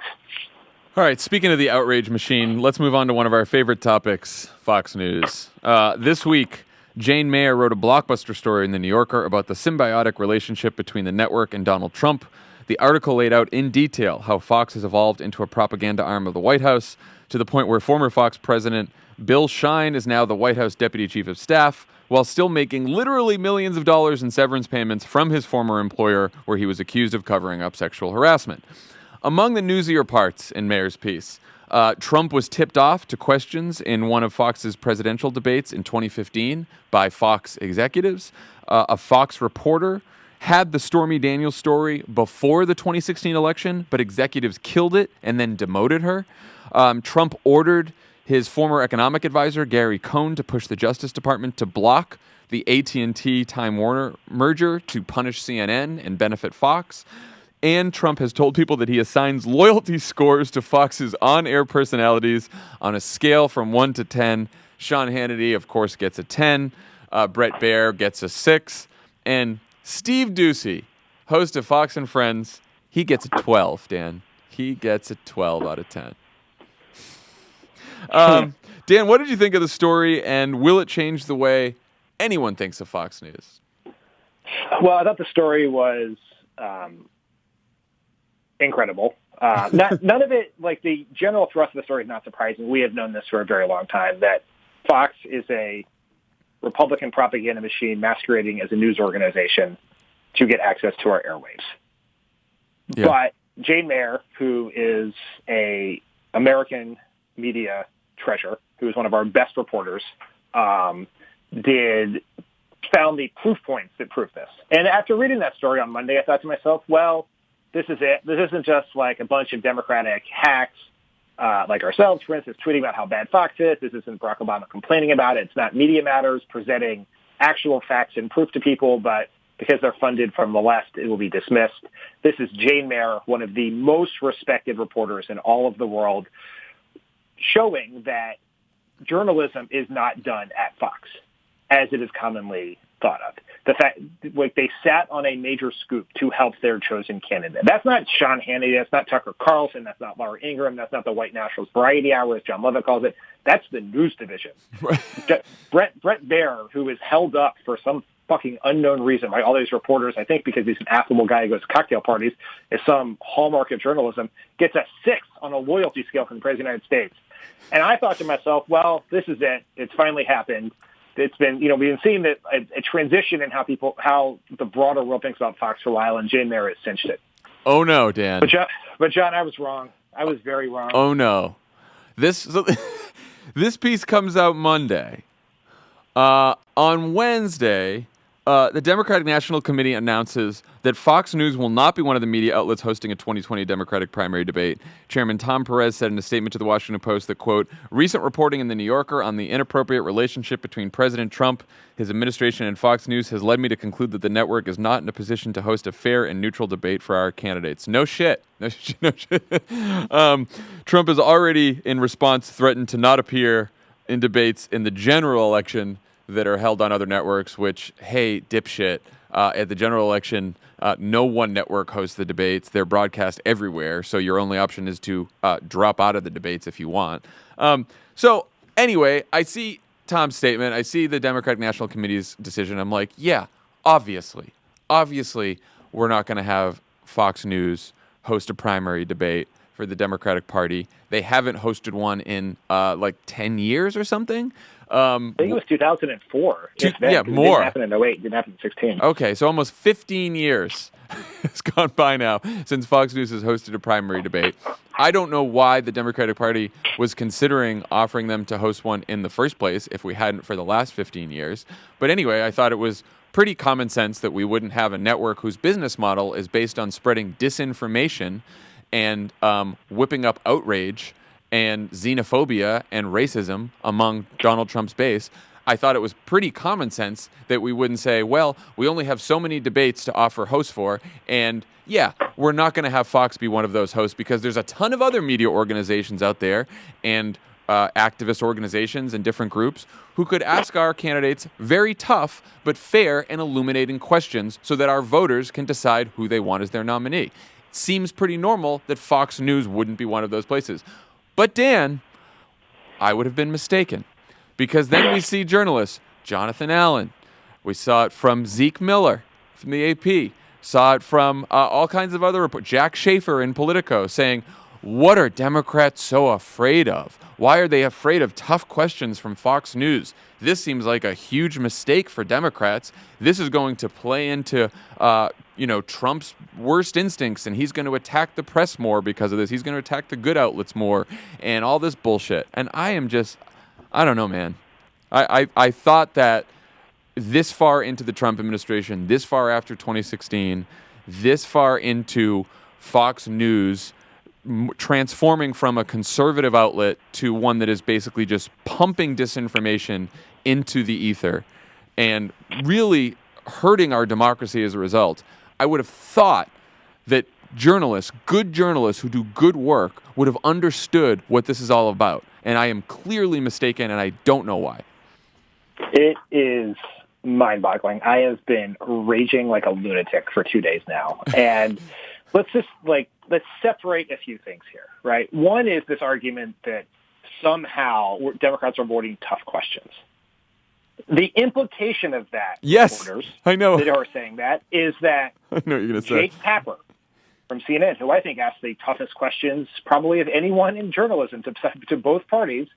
All right, speaking of the outrage machine, let's move on to one of our favorite topics, Fox News. This week, Jane Mayer wrote a blockbuster story in The New Yorker about the symbiotic relationship between the network and Donald Trump. The article laid out in detail how Fox has evolved into a propaganda arm of the White House, to the point where former Fox president Bill Shine is now the White House deputy chief of staff, while still making literally millions of dollars in severance payments from his former employer, where he was accused of covering up sexual harassment. Among the newsier parts in Mayer's piece, Trump was tipped off to questions in one of Fox's presidential debates in 2015 by Fox executives. A Fox reporter had the Stormy Daniels story before the 2016 election, but executives killed it and then demoted her. Trump ordered his former economic advisor, Gary Cohn, to push the Justice Department to block the AT&T Time Warner merger to punish CNN and benefit Fox. And Trump has told people that he assigns loyalty scores to Fox's on-air personalities on a scale from 1 to 10. Sean Hannity, of course, gets a 10. Brett Baier gets a 6. And Steve Doocy, host of Fox and Friends, he gets a 12, Dan. He gets a 12 out of 10. Dan, what did you think of the story, and will it change the way anyone thinks of Fox News? Well, I thought the story was incredible. None of it, like the general thrust of the story is not surprising. We have known this for a very long time, that Fox is a Republican propaganda machine masquerading as a news organization to get access to our airwaves. Yeah. But Jane Mayer, who is a American media treasure, who is one of our best reporters, found the proof points that prove this. And after reading that story on Monday, I thought to myself, well, this is it. This isn't just like a bunch of Democratic hacks like ourselves, for instance, tweeting about how bad Fox is. This isn't Barack Obama complaining about it. It's not Media Matters presenting actual facts and proof to people, but because they're funded from the left, it will be dismissed. This is Jane Mayer, one of the most respected reporters in all of the world, showing that journalism is not done at Fox, as it is commonly thought of. The fact, like, they sat on a major scoop to help their chosen candidate. That's not Sean Hannity. That's not Tucker Carlson. That's not Laura Ingraham. That's not the White Nationals Variety Hour, as Jon Lovett calls it. That's the news division. Brett Baier, who is held up for some fucking unknown reason by all these reporters, I think because he's an affable guy who goes to cocktail parties, is some hallmark of journalism, gets a 6 on a loyalty scale from the President of the United States. And I thought to myself, well, this is it. It's finally happened. It's been, we've been seeing that a transition in how the broader world thinks about Fox for a while, and Jane Mayer has cinched it. Oh no, Dan. But John, I was wrong. I was very wrong. Oh no, this piece comes out Monday. On Wednesday, the Democratic National Committee announces that Fox News will not be one of the media outlets hosting a 2020 Democratic primary debate. Chairman Tom Perez said in a statement to the Washington Post that, quote, recent reporting in The New Yorker on the inappropriate relationship between President Trump, his administration, and Fox News has led me to conclude that the network is not in a position to host a fair and neutral debate for our candidates. No shit. No shit. Trump has already, in response, threatened to not appear in debates in the general election that are held on other networks, which, hey, dipshit, at the general election, no one network hosts the debates. They're broadcast everywhere, so your only option is to drop out of the debates if you want. So anyway, I see Tom's statement. I see the Democratic National Committee's decision. I'm like, yeah, obviously, we're not going to have Fox News host a primary debate for the Democratic Party. They haven't hosted one in like 10 years or something. I think it was 2004. Yeah, more. It didn't happen in 08. It didn't happen in 16. Okay, so almost 15 years has gone by now since Fox News has hosted a primary debate. I don't know why the Democratic Party was considering offering them to host one in the first place if we hadn't for the last 15 years. But anyway, I thought it was pretty common sense that we wouldn't have a network whose business model is based on spreading disinformation and whipping up outrage and xenophobia and racism among Donald Trump's base. I thought it was pretty common sense that we wouldn't say, well, we only have so many debates to offer hosts for, and yeah, we're not going to have Fox be one of those hosts because there's a ton of other media organizations out there and activist organizations and different groups who could ask our candidates very tough but fair and illuminating questions so that our voters can decide who they want as their nominee. It seems pretty normal that Fox News wouldn't be one of those places. But Dan, I would have been mistaken. Because then we see journalists, Jonathan Allen. We saw it from Zeke Miller from the AP. Saw it from all kinds of other reports. Jack Schaefer in Politico saying, what are Democrats so afraid of? Why are they afraid of tough questions from Fox News? This seems like a huge mistake for Democrats. This is going to play into Trump's worst instincts, and he's going to attack the press more because of this. He's going to attack the good outlets more and all this bullshit. And I don't know, man. I thought that this far into the Trump administration, this far after 2016, this far into Fox News transforming from a conservative outlet to one that is basically just pumping disinformation into the ether and really hurting our democracy as a result, I would have thought that good journalists who do good work would have understood what this is all about. And I am clearly mistaken, and I don't know why. It is mind-boggling. I have been raging like a lunatic for 2 days now. And let's separate a few things here, right? One is this argument that somehow Democrats are avoiding tough questions. The implication of that, yes, reporters I know that are saying that, is that I know what you're going to say. Jake Tapper from CNN, who I think asks the toughest questions probably of anyone in journalism to both parties,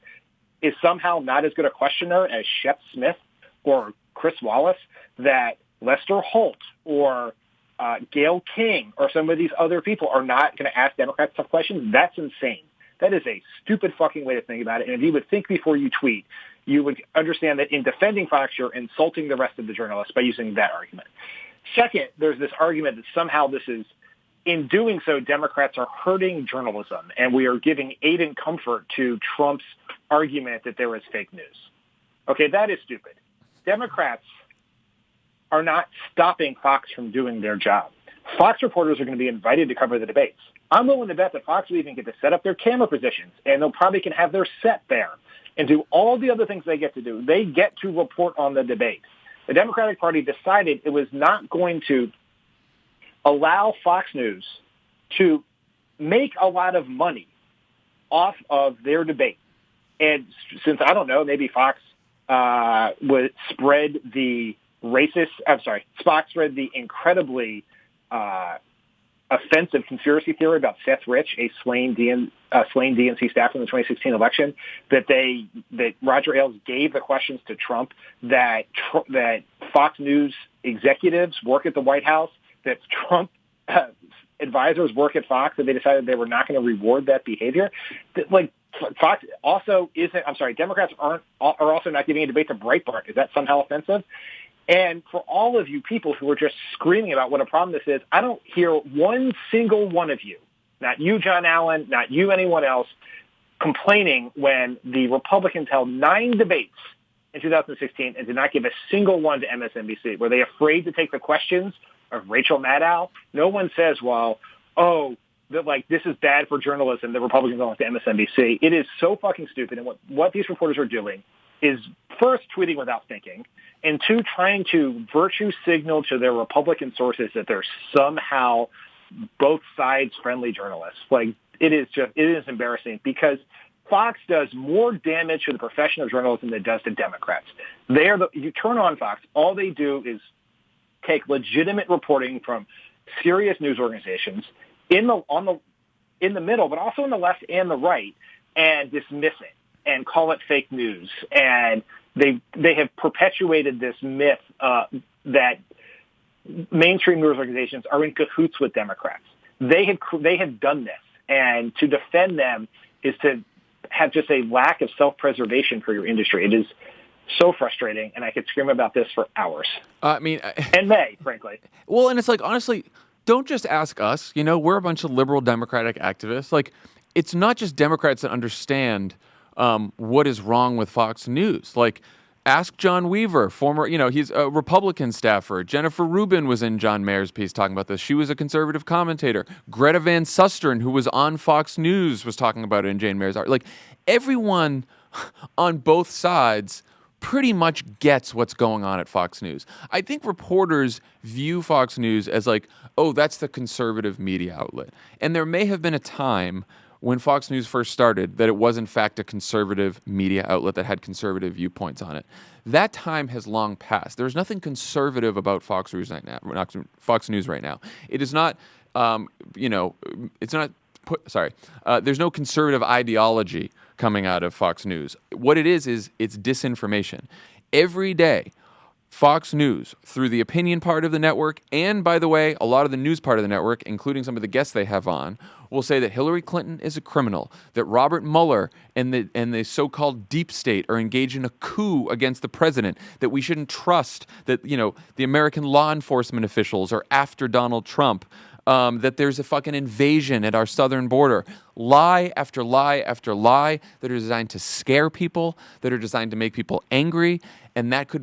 is somehow not as good a questioner as Shep Smith or Chris Wallace, that Lester Holt or Gayle King or some of these other people are not going to ask Democrats tough questions. That's insane. That is a stupid fucking way to think about it. And if you would think before you tweet, you would understand that in defending Fox, you're insulting the rest of the journalists by using that argument. Second, there's this argument that somehow in doing so, Democrats are hurting journalism, and we are giving aid and comfort to Trump's argument that there is fake news. Okay, that is stupid. Democrats are not stopping Fox from doing their job. Fox reporters are going to be invited to cover the debates. I'm willing to bet that Fox will even get to set up their camera positions, and they'll probably can have their set there and do all the other things they get to do. They get to report on the debate. The Democratic Party decided it was not going to allow Fox News to make a lot of money off of their debate. And since, I don't know, maybe Fox would spread the incredibly offensive conspiracy theory about Seth Rich, a slain DNC staffer in the 2016 election, that Roger Ailes gave the questions to Trump, that Fox News executives work at the White House, that Trump advisors work at Fox, and they decided they were not going to reward that behavior. Fox also isn't. I'm sorry, Democrats are also not giving a debate to Breitbart. Is that somehow offensive? And for all of you people who are just screaming about what a problem this is, I don't hear one single one of you, not you, John Allen, not you, anyone else, complaining when the Republicans held 9 debates in 2016 and did not give a single one to MSNBC. Were they afraid to take the questions of Rachel Maddow? No one says, this is bad for journalism, the Republicans don't like to MSNBC. It is so fucking stupid. And what these reporters are doing is, first, tweeting without thinking, and 2, trying to virtue signal to their Republican sources that they're somehow both sides friendly journalists. It is embarrassing, because Fox does more damage to the profession of journalism than it does to Democrats. You turn on Fox, all they do is take legitimate reporting from serious news organizations in the middle, but also in the left and the right, and dismiss it and call it fake news. And they have perpetuated this myth that mainstream news organizations are in cahoots with Democrats. They have done this, and to defend them is to have just a lack of self-preservation for your industry. It is so frustrating, and I could scream about this for hours. And May, frankly. Well, and it's honestly, don't just ask us. We're a bunch of liberal Democratic activists. It's not just Democrats that understand what is wrong with Fox News. Ask John Weaver, former, he's a Republican staffer. Jennifer Rubin was in John Mayer's piece talking about this. She was a conservative commentator. Greta Van Susteren, who was on Fox News, was talking about it in Jane Mayer's art. Like, everyone on both sides pretty much gets what's going on at Fox News. I think reporters view Fox News as like, oh, that's the conservative media outlet. And there may have been a time when Fox News first started that it was in fact a conservative media outlet that had conservative viewpoints on it. That time has long passed. There's nothing conservative about Fox News right now. Fox News right now. It is not, it's not. There's no conservative ideology coming out of Fox News. What it is it's disinformation. Every day, Fox News, through the opinion part of the network, and by the way, a lot of the news part of the network, including some of the guests they have on, will say that Hillary Clinton is a criminal, that Robert Mueller and the so-called deep state are engaged in a coup against the president, that we shouldn't trust, that the American law enforcement officials are after Donald Trump, that there's a fucking invasion at our southern border. Lie after lie after lie that are designed to scare people, that are designed to make people angry, and that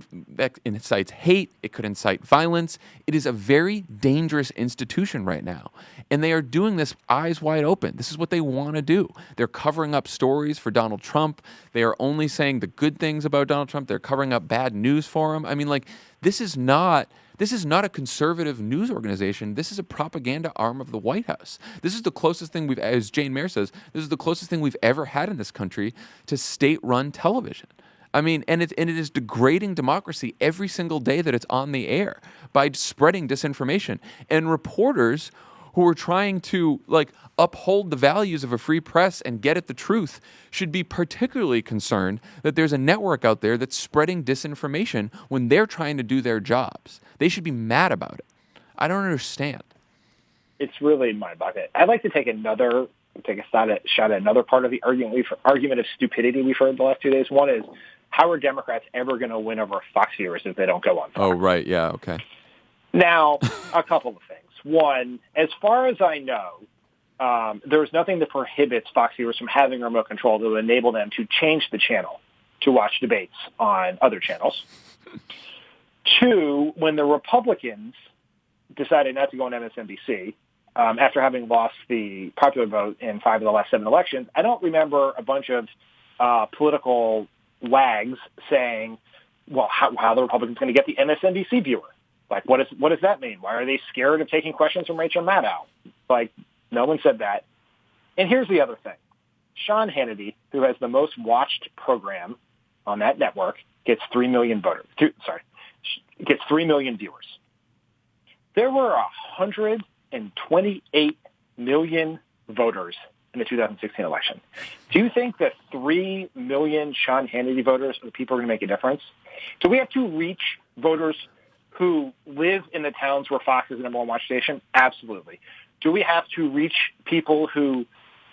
incites hate, it could incite violence. It is a very dangerous institution right now. And they are doing this eyes wide open. This is what they want to do. They're covering up stories for Donald Trump. They are only saying the good things about Donald Trump. They're covering up bad news for him. I mean, like, this is not a conservative news organization. This is a propaganda arm of the White House. This is the closest thing as Jane Mayer says, this is the closest thing we've ever had in this country to state-run television. I mean, and it is degrading democracy every single day that it's on the air by spreading disinformation. And reporters who are trying to uphold the values of a free press and get at the truth should be particularly concerned that there's a network out there that's spreading disinformation when they're trying to do their jobs. They should be mad about it. I don't understand. It's really mind-boggling. I'd like to take a shot at another part of the argument of stupidity we've heard the last 2 days. One is, how are Democrats ever going to win over Fox viewers if they don't go on Fox? Oh, right. Yeah. Okay. Now, a couple of things. One, as far as I know, there's nothing that prohibits Fox viewers from having remote control to enable them to change the channel to watch debates on other channels. Two, when the Republicans decided not to go on MSNBC, after having lost the popular vote in 5 of the last 7 elections, I don't remember a bunch of political wags saying, well, how are the Republicans going to get the MSNBC viewer? Like, what does that mean? Why are they scared of taking questions from Rachel Maddow? Like, no one said that. And here's the other thing. Sean Hannity, who has the most watched program on that network, gets 3 million gets 3 million viewers. There were 128 million voters in the 2016 election. Do you think that 3 million Sean Hannity voters are the people who are going to make a difference? Do we have to reach voters who live in the towns where Fox is the number one watch station? Absolutely. Do we have to reach people who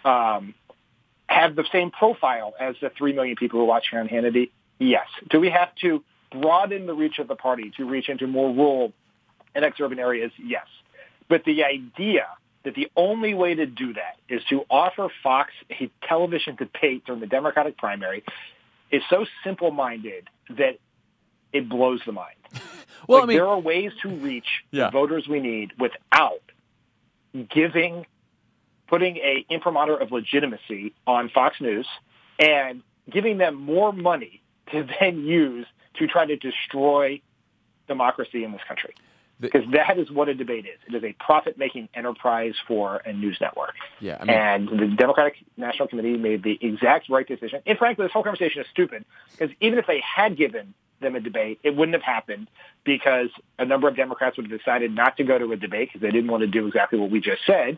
have the same profile as the 3 million people who watch Sean Hannity? Yes. Do we have to broaden the reach of the party to reach into more rural and exurban areas? Yes. But the idea that the only way to do that is to offer Fox a television debate during the Democratic primary is so simple-minded that it blows the mind. Well, I mean, there are ways to reach the voters we need without putting a imprimatur of legitimacy on Fox News and giving them more money to then use to try to destroy democracy in this country. Because that is what a debate is. It is a profit-making enterprise for a news network. Yeah, and the Democratic National Committee made the exact right decision. And frankly, this whole conversation is stupid, because even if they had given them a debate, it wouldn't have happened, because a number of Democrats would have decided not to go to a debate because they didn't want to do exactly what we just said.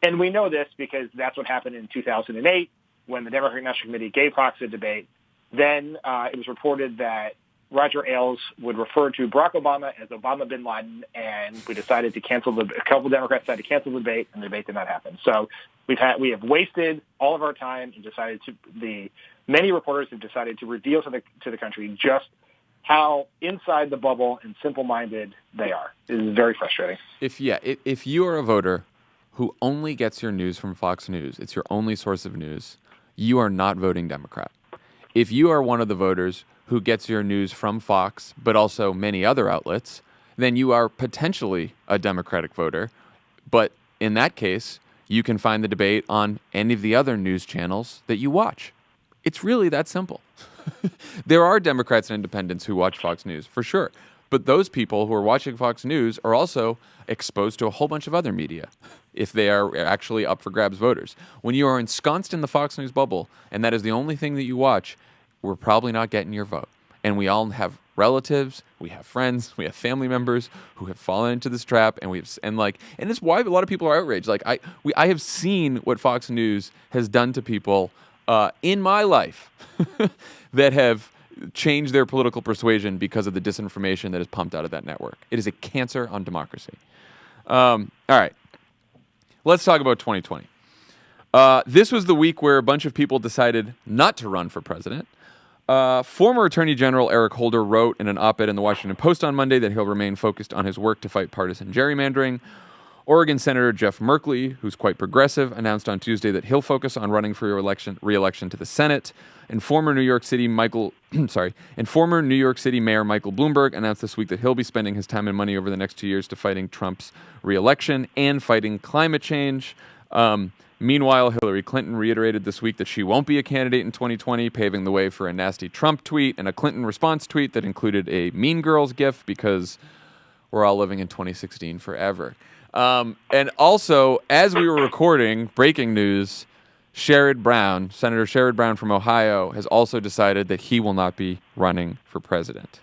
And we know this because that's what happened in 2008 when the Democratic National Committee gave Fox a debate. Then it was reported that Roger Ailes would refer to Barack Obama as Obama bin Laden, and we decided to cancel a couple of Democrats decided to cancel the debate, and the debate did not happen. So we have wasted all of our time and many reporters have decided to reveal to the country just how inside the bubble and simple-minded they are. It is very frustrating. If you are a voter who only gets your news from Fox News, it's your only source of news, you are not voting Democrat. If you are one of the voters who gets your news from Fox, but also many other outlets, then you are potentially a Democratic voter. But in that case, you can find the debate on any of the other news channels that you watch. It's really that simple. There are Democrats and independents who watch Fox News, for sure. But those people who are watching Fox News are also exposed to a whole bunch of other media if they are actually up for grabs voters. When you are ensconced in the Fox News bubble and that is the only thing that you watch, we're probably not getting your vote. And we all have relatives, we have friends, we have family members who have fallen into this trap, and it's why a lot of people are outraged. Like I have seen what Fox News has done to people in my life that have changed their political persuasion because of the disinformation that is pumped out of that network. It is a cancer on democracy. All right, let's talk about 2020. This was the week where a bunch of people decided not to run for president. Former Attorney General Eric Holder wrote in an op-ed in the Washington Post on Monday that he'll remain focused on his work to fight partisan gerrymandering. Oregon Senator Jeff Merkley, who's quite progressive, announced on Tuesday that he'll focus on running for re-election to the Senate. And former New York City Mayor Michael Bloomberg announced this week that he'll be spending his time and money over the next 2 years to fighting Trump's re-election and fighting climate change. Meanwhile, Hillary Clinton reiterated this week that she won't be a candidate in 2020, paving the way for a nasty Trump tweet and a Clinton response tweet that included a Mean Girls gif because we're all living in 2016 forever. And also, as we were recording, breaking news, Senator Sherrod Brown from Ohio, has also decided that he will not be running for president.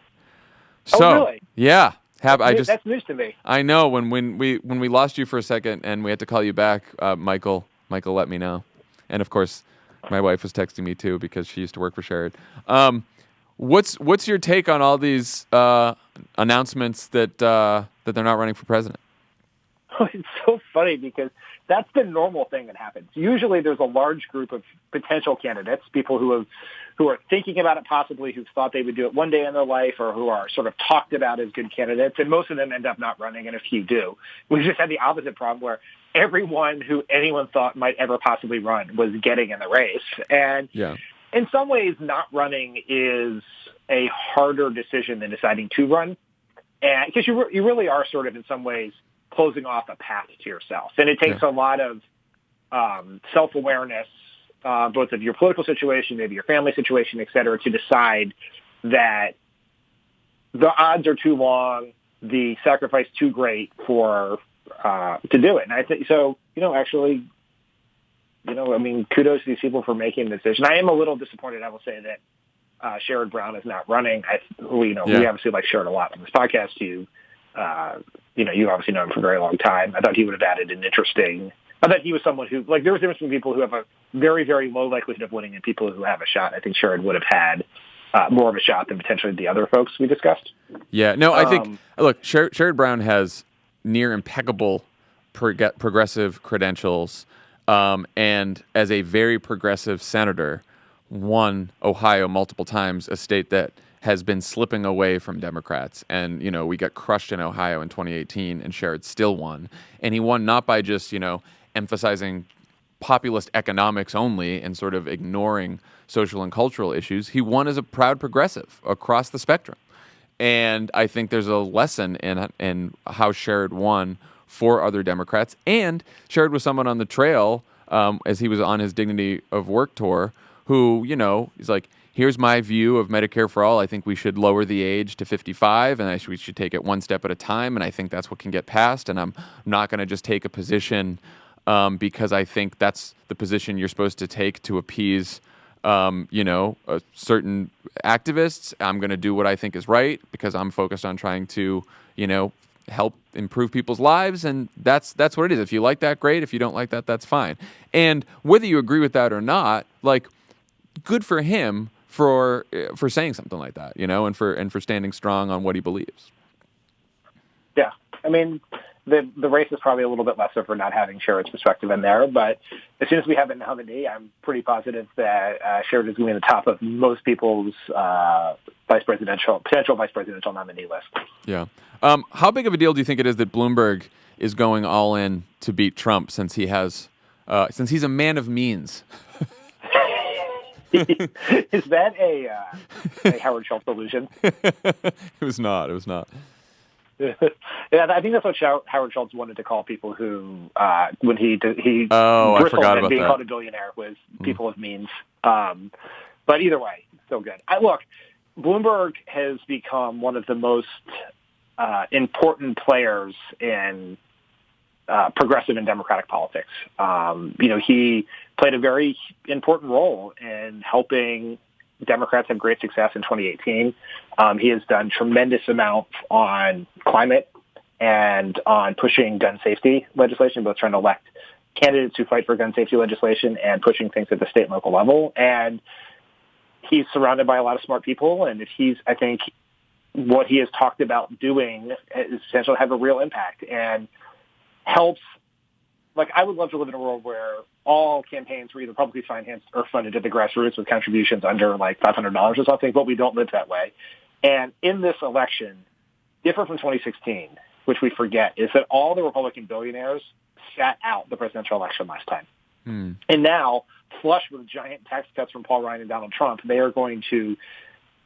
So, really? Yeah. That's news to me. I know. When we lost you for a second and we had to call you back, Michael let me know. And of course, my wife was texting me too because she used to work for Sherrod. What's your take on all these announcements that they're not running for president? It's so funny because that's the normal thing that happens. Usually there's a large group of potential candidates, people who are thinking about it possibly, who've thought they would do it one day in their life or who are sort of talked about as good candidates, and most of them end up not running, and a few do. We just had the opposite problem where everyone who anyone thought might ever possibly run was getting in the race. And in some ways, not running is a harder decision than deciding to run, and because you really are sort of in some ways closing off a path to yourself. And it takes a lot of self-awareness, both of your political situation, maybe your family situation, et cetera, to decide that the odds are too long, the sacrifice too great to do it. And I think so, actually, kudos to these people for making the decision. I am a little disappointed, I will say, that Sherrod Brown is not running. We obviously like Sherrod a lot on this podcast. You obviously know him for a very long time. I thought he would have added I thought he was someone who, there was a difference between people who have a very, very low likelihood of winning and people who have a shot. I think Sherrod would have had more of a shot than potentially the other folks we discussed. Yeah, no, I think, look, Sherrod Brown has near impeccable progressive credentials, and as a very progressive senator, won Ohio multiple times, a state that has been slipping away from Democrats. And, we got crushed in Ohio in 2018, and Sherrod still won. And he won not by just, emphasizing populist economics only and sort of ignoring social and cultural issues. He won as a proud progressive across the spectrum. And I think there's a lesson in how Sherrod won for other Democrats. And Sherrod was someone on the trail, as he was on his Dignity of Work tour, who, he's like, here's my view of Medicare for all. I think we should lower the age to 55, and we should take it one step at a time, and I think that's what can get passed, and I'm not going to just take a position because I think that's the position you're supposed to take to appease, certain activists. I'm going to do what I think is right because I'm focused on trying to, help improve people's lives, and that's what it is. If you like that, great. If you don't like that, that's fine. And whether you agree with that or not, good for him for saying something like that, and for standing strong on what he believes. Yeah, the race is probably a little bit lesser for not having Sherrod's perspective in there, but as soon as we have it in the nominee, I'm pretty positive that Sherrod is going to be in the top of most people's potential vice presidential nominee list. Yeah. How big of a deal do you think it is that Bloomberg is going all in to beat Trump since he's a man of means? Is that a Howard Schultz illusion? It was not. It was not. Yeah, I think that's what Howard Schultz wanted to call people who, when he I bristled forgot at about being that. called a billionaire, was people of means. But either way, still good. Look, Bloomberg has become one of the most important players in progressive and democratic politics. He played a very important role in helping Democrats have great success in 2018. He has done tremendous amounts on climate and on pushing gun safety legislation, both trying to elect candidates who fight for gun safety legislation and pushing things at the state and local level. And he's surrounded by a lot of smart people. And I think what he has talked about doing is essentially have a real impact and helps. Like, I would love to live in a world where all campaigns were either publicly financed or funded at the grassroots with contributions under like $500 or something, but we don't live that way. And in this election, different from 2016, which we forget, is that all the Republican billionaires sat out the presidential election last time. And now, flush with giant tax cuts from Paul Ryan and Donald Trump, they are going to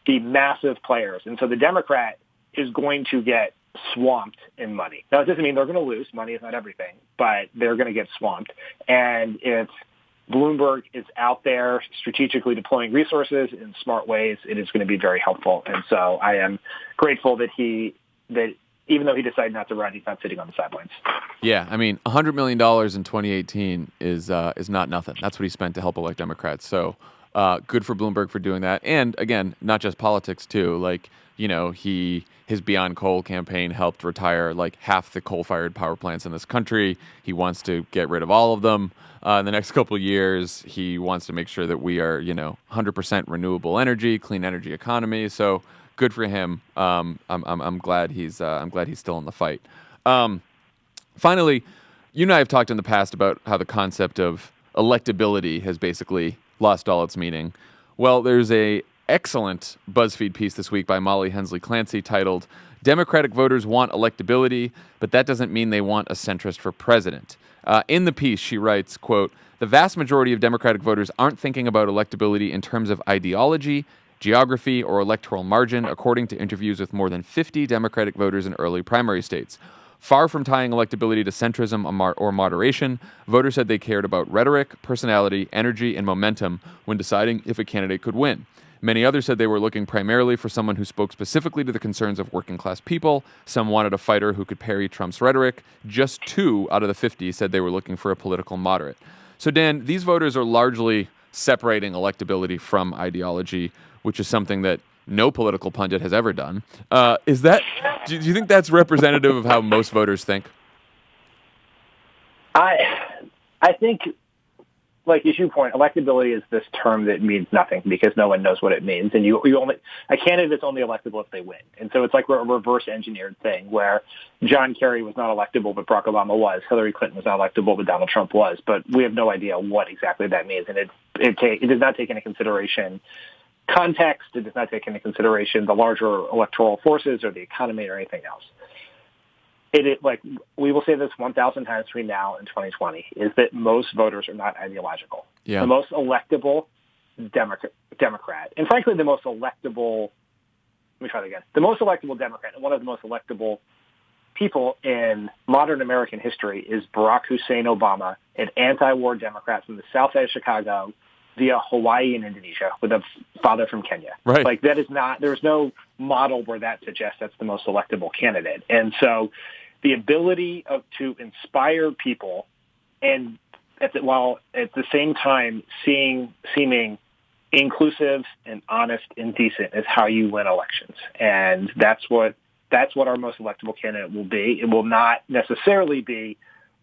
be massive players. And so the Democrat is going to get swamped in money. Now, it doesn't mean they're going to lose. Money is not everything, but they're going to get swamped. And if Bloomberg is out there strategically deploying resources in smart ways, it is going to be very helpful. And so I am grateful that even though he decided not to run, he's not sitting on the sidelines. Yeah, I mean, $100 million in 2018 is not nothing. That's what he spent to help elect Democrats. So good for Bloomberg for doing that. And again, not just politics too. Like, his Beyond Coal campaign helped retire like half the coal-fired power plants in this country. He wants to get rid of all of them in the next couple of years. He wants to make sure that we are, 100% renewable energy, clean energy economy. So good for him. I'm glad he's still in the fight. Finally, you and I have talked in the past about how the concept of electability has basically lost all its meaning. Well, there's a excellent BuzzFeed piece this week by Molly Hensley Clancy titled "Democratic Voters Want Electability, but that doesn't mean they want a centrist for president." In the piece, she writes, quote, "The vast majority of Democratic voters aren't thinking about electability in terms of ideology, geography, or electoral margin, according to interviews with more than 50 Democratic voters in early primary states. Far from tying electability to centrism or moderation, voters said they cared about rhetoric, personality, energy, and momentum when deciding if a candidate could win. Many others said they were looking primarily for someone who spoke specifically to the concerns of working-class people. Some wanted a fighter who could parry Trump's rhetoric. Just 2 out of the 50 said they were looking for a political moderate." So, Dan, these voters are largely separating electability from ideology, which is something that no political pundit has ever done. Do you think that's representative of how most voters think? I think, like as you point, electability is this term that means nothing because no one knows what it means, and a candidate is only electable if they win. And so it's like a reverse engineered thing where John Kerry was not electable, but Barack Obama was. Hillary Clinton was not electable, but Donald Trump was. But we have no idea what exactly that means, and it does not take into consideration context. It does not take into consideration the larger electoral forces or the economy or anything else. We will say this 1,000 times between now and 2020, is that most voters are not ideological. Yeah. The most electable Democrat, and frankly, the most electable Democrat and one of the most electable people in modern American history is Barack Hussein Obama, an anti-war Democrat from the south side of Chicago via Hawaii and Indonesia with a father from Kenya. Right. Like, that is not, there's no model where that suggests that's the most electable candidate. And so the ability to inspire people and while at the same time seeming inclusive and honest and decent is how you win elections. And that's what our most electable candidate will be. It will not necessarily be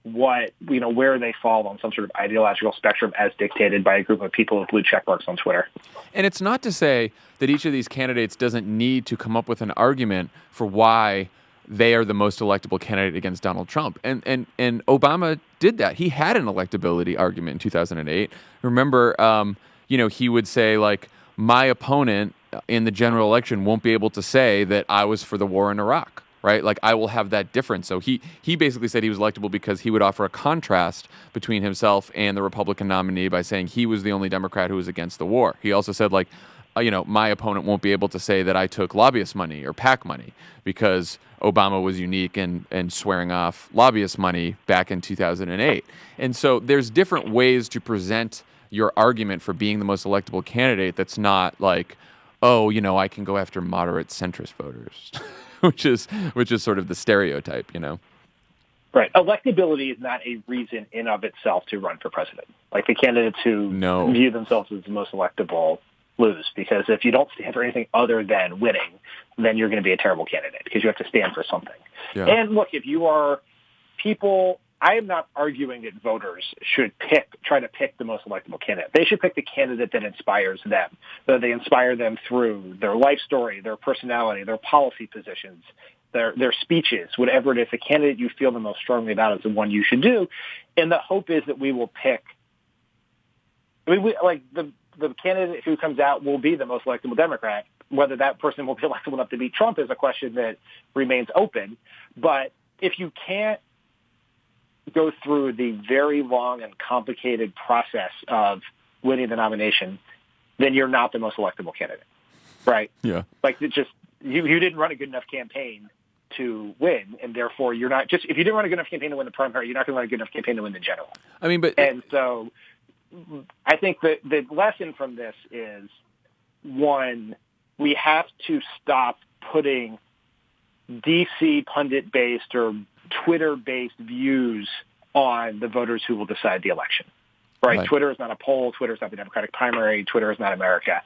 where they fall on some sort of ideological spectrum as dictated by a group of people with blue check marks on Twitter. And it's not to say that each of these candidates doesn't need to come up with an argument for why they are the most electable candidate against Donald Trump. And Obama did that. He had an electability argument in 2008. Remember, he would say, like, my opponent in the general election won't be able to say that I was for the war in Iraq. right? Like, I will have that difference. So he basically said he was electable because he would offer a contrast between himself and the Republican nominee by saying he was the only Democrat who was against the war. He also said, like, my opponent won't be able to say that I took lobbyist money or PAC money because Obama was unique and swearing off lobbyist money back in 2008. And so there's different ways to present your argument for being the most electable candidate that's not like, oh, I can go after moderate centrist voters, which is sort of the stereotype, Right. Electability is not a reason in of itself to run for president. Like, the candidates who view themselves as the most electable lose, because if you don't stand for anything other than winning, then you're going to be a terrible candidate because you have to stand for something. Yeah. And look, if you are people, I am not arguing that voters should try to pick the most electable candidate. They should pick the candidate that inspires them, that they inspire them through their life story, their personality, their policy positions, their speeches, whatever it is. The candidate you feel the most strongly about is the one you should do. And the hope is that we will pick, the candidate who comes out will be the most electable Democrat. Whether that person will be electable enough to beat Trump is a question that remains open. But if you can't go through the very long and complicated process of winning the nomination, then you're not the most electable candidate, right? Yeah. Like, it just you didn't run a good enough campaign to win, and therefore you're not if you didn't run a good enough campaign to win the primary, you're not going to run a good enough campaign to win the general. And so I think that the lesson from this is, one, we have to stop putting DC pundit-based or Twitter-based views on the voters who will decide the election, right? Twitter is not a poll. Twitter is not the Democratic primary. Twitter is not America.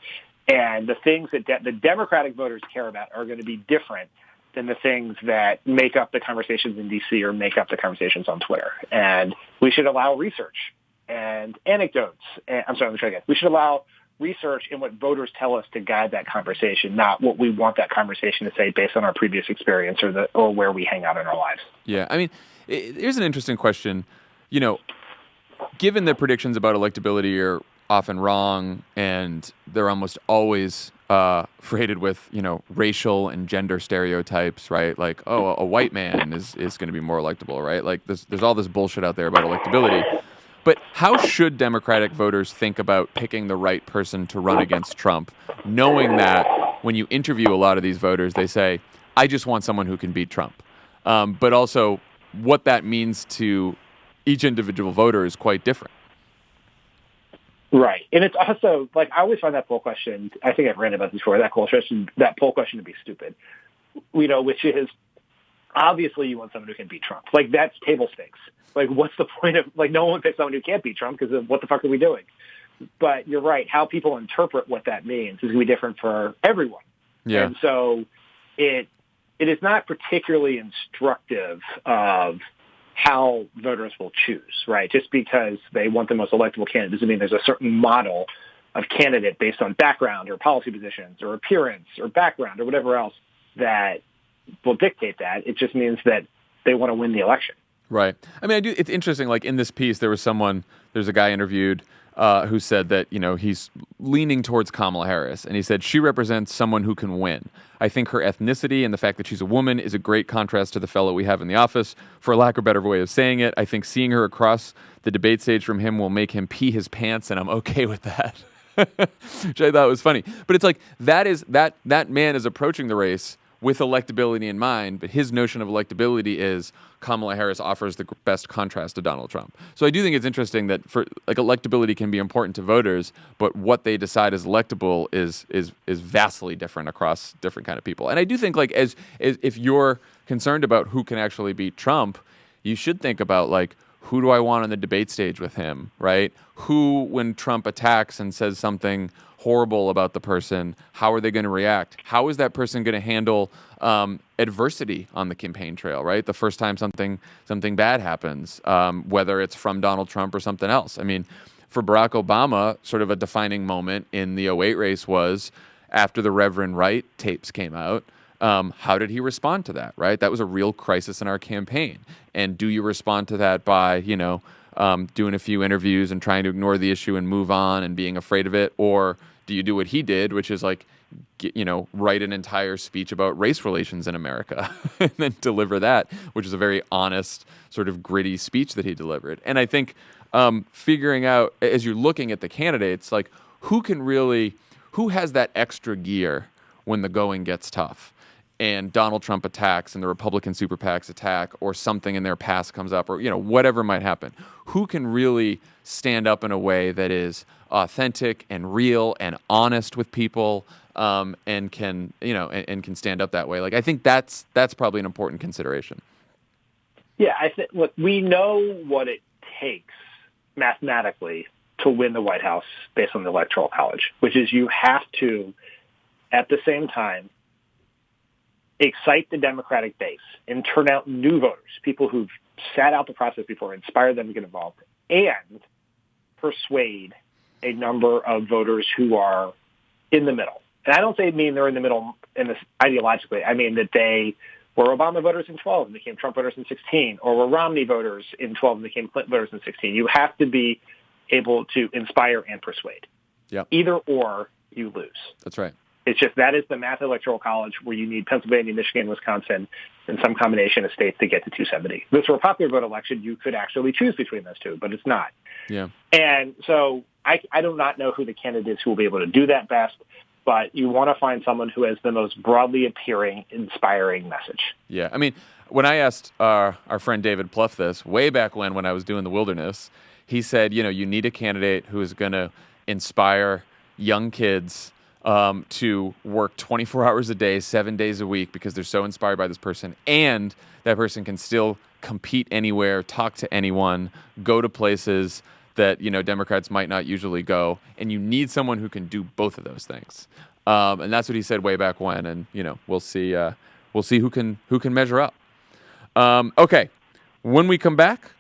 And the things that the Democratic voters care about are going to be different than the things that make up the conversations in DC or make up the conversations on Twitter. And we should allow research and anecdotes. Let me try again. We should allow research in what voters tell us to guide that conversation, not what we want that conversation to say based on our previous experience or where we hang out in our lives. Yeah, here's an interesting question. Given that predictions about electability are often wrong and they're almost always freighted with, racial and gender stereotypes, right? Like, oh, a white man is going to be more electable, right? Like, there's all this bullshit out there about electability. But how should Democratic voters think about picking the right person to run against Trump, knowing that when you interview a lot of these voters, they say, I just want someone who can beat Trump. But also what that means to each individual voter is quite different. Right. And it's also, like, I always find that poll question, I think I've ranted about this before, that poll question to be stupid, which is, obviously you want someone who can beat Trump. Like, that's table stakes. Like, what's the point of, like, no one picks someone who can't beat Trump because what the fuck are we doing? But you're right. How people interpret what that means is going to be different for everyone. Yeah. And so it is not particularly instructive of how voters will choose, right? Just because they want the most electable candidate doesn't mean there's a certain model of candidate based on background or policy positions or appearance or background or whatever else that will dictate that. It just means that they want to win the election. Right. It's interesting, like, in this piece, there's a guy interviewed who said that, he's leaning towards Kamala Harris. And he said, she represents someone who can win. I think her ethnicity and the fact that she's a woman is a great contrast to the fellow we have in the office. For lack of a better way of saying it, I think seeing her across the debate stage from him will make him pee his pants, and I'm okay with that. Which I thought was funny. But it's like, that man is approaching the race with electability in mind, but his notion of electability is Kamala Harris offers the best contrast to Donald Trump. So I do think it's interesting that electability can be important to voters, but what they decide is electable is vastly different across different kind of people. And I do think, like, as if you're concerned about who can actually beat Trump, you should think about, like, who do I want on the debate stage with him, right? Who, when Trump attacks and says something horrible about the person, how are they going to react? How is that person going to handle adversity on the campaign trail, right? The first time something bad happens, whether it's from Donald Trump or something else. For Barack Obama, sort of a defining moment in the '08 race was after the Reverend Wright tapes came out. How did he respond to that, right? That was a real crisis in our campaign. And do you respond to that by, doing a few interviews and trying to ignore the issue and move on and being afraid of it? Or do you do what he did, which is, like, write an entire speech about race relations in America and then deliver that, which is a very honest, sort of gritty speech that he delivered. And I think figuring out, as you're looking at the candidates, like who has that extra gear when the going gets tough and Donald Trump attacks and the Republican super PACs attack, or something in their past comes up, or whatever might happen. Who can really stand up in a way that is authentic and real and honest with people, and can stand up that way? Like, I think that's probably an important consideration. Yeah, I think. Look, we know what it takes mathematically to win the White House based on the Electoral College, which is you have to, at the same time, excite the Democratic base and turn out new voters, people who've sat out the process before, inspire them to get involved, and persuade a number of voters who are in the middle. And I don't mean they're in the middle in this ideologically. I mean that they were Obama voters in 12 and became Trump voters in 16, or were Romney voters in 12 and became Clinton voters in 16. You have to be able to inspire and persuade. Yeah. Either or, you lose. That's right. It's just that is the math Electoral College, where you need Pennsylvania, Michigan, Wisconsin, and some combination of states to get to 270. This were a popular vote election. You could actually choose between those two, but it's not. Yeah. And so I do not know who the candidates who will be able to do that best, but you want to find someone who has the most broadly appearing, inspiring message. Yeah. I mean, when I asked our friend David Plouffe this way back when I was doing The Wilderness, he said, you need a candidate who is going to inspire young kids to work 24 hours a day, 7 days a week, because they're so inspired by this person, and that person can still compete anywhere, talk to anyone, go to places that Democrats might not usually go, and you need someone who can do both of those things. And that's what he said way back when, and we'll see who can measure up. Okay, when we come back,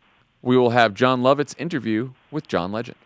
we will have Jon Lovett's interview with John Legend.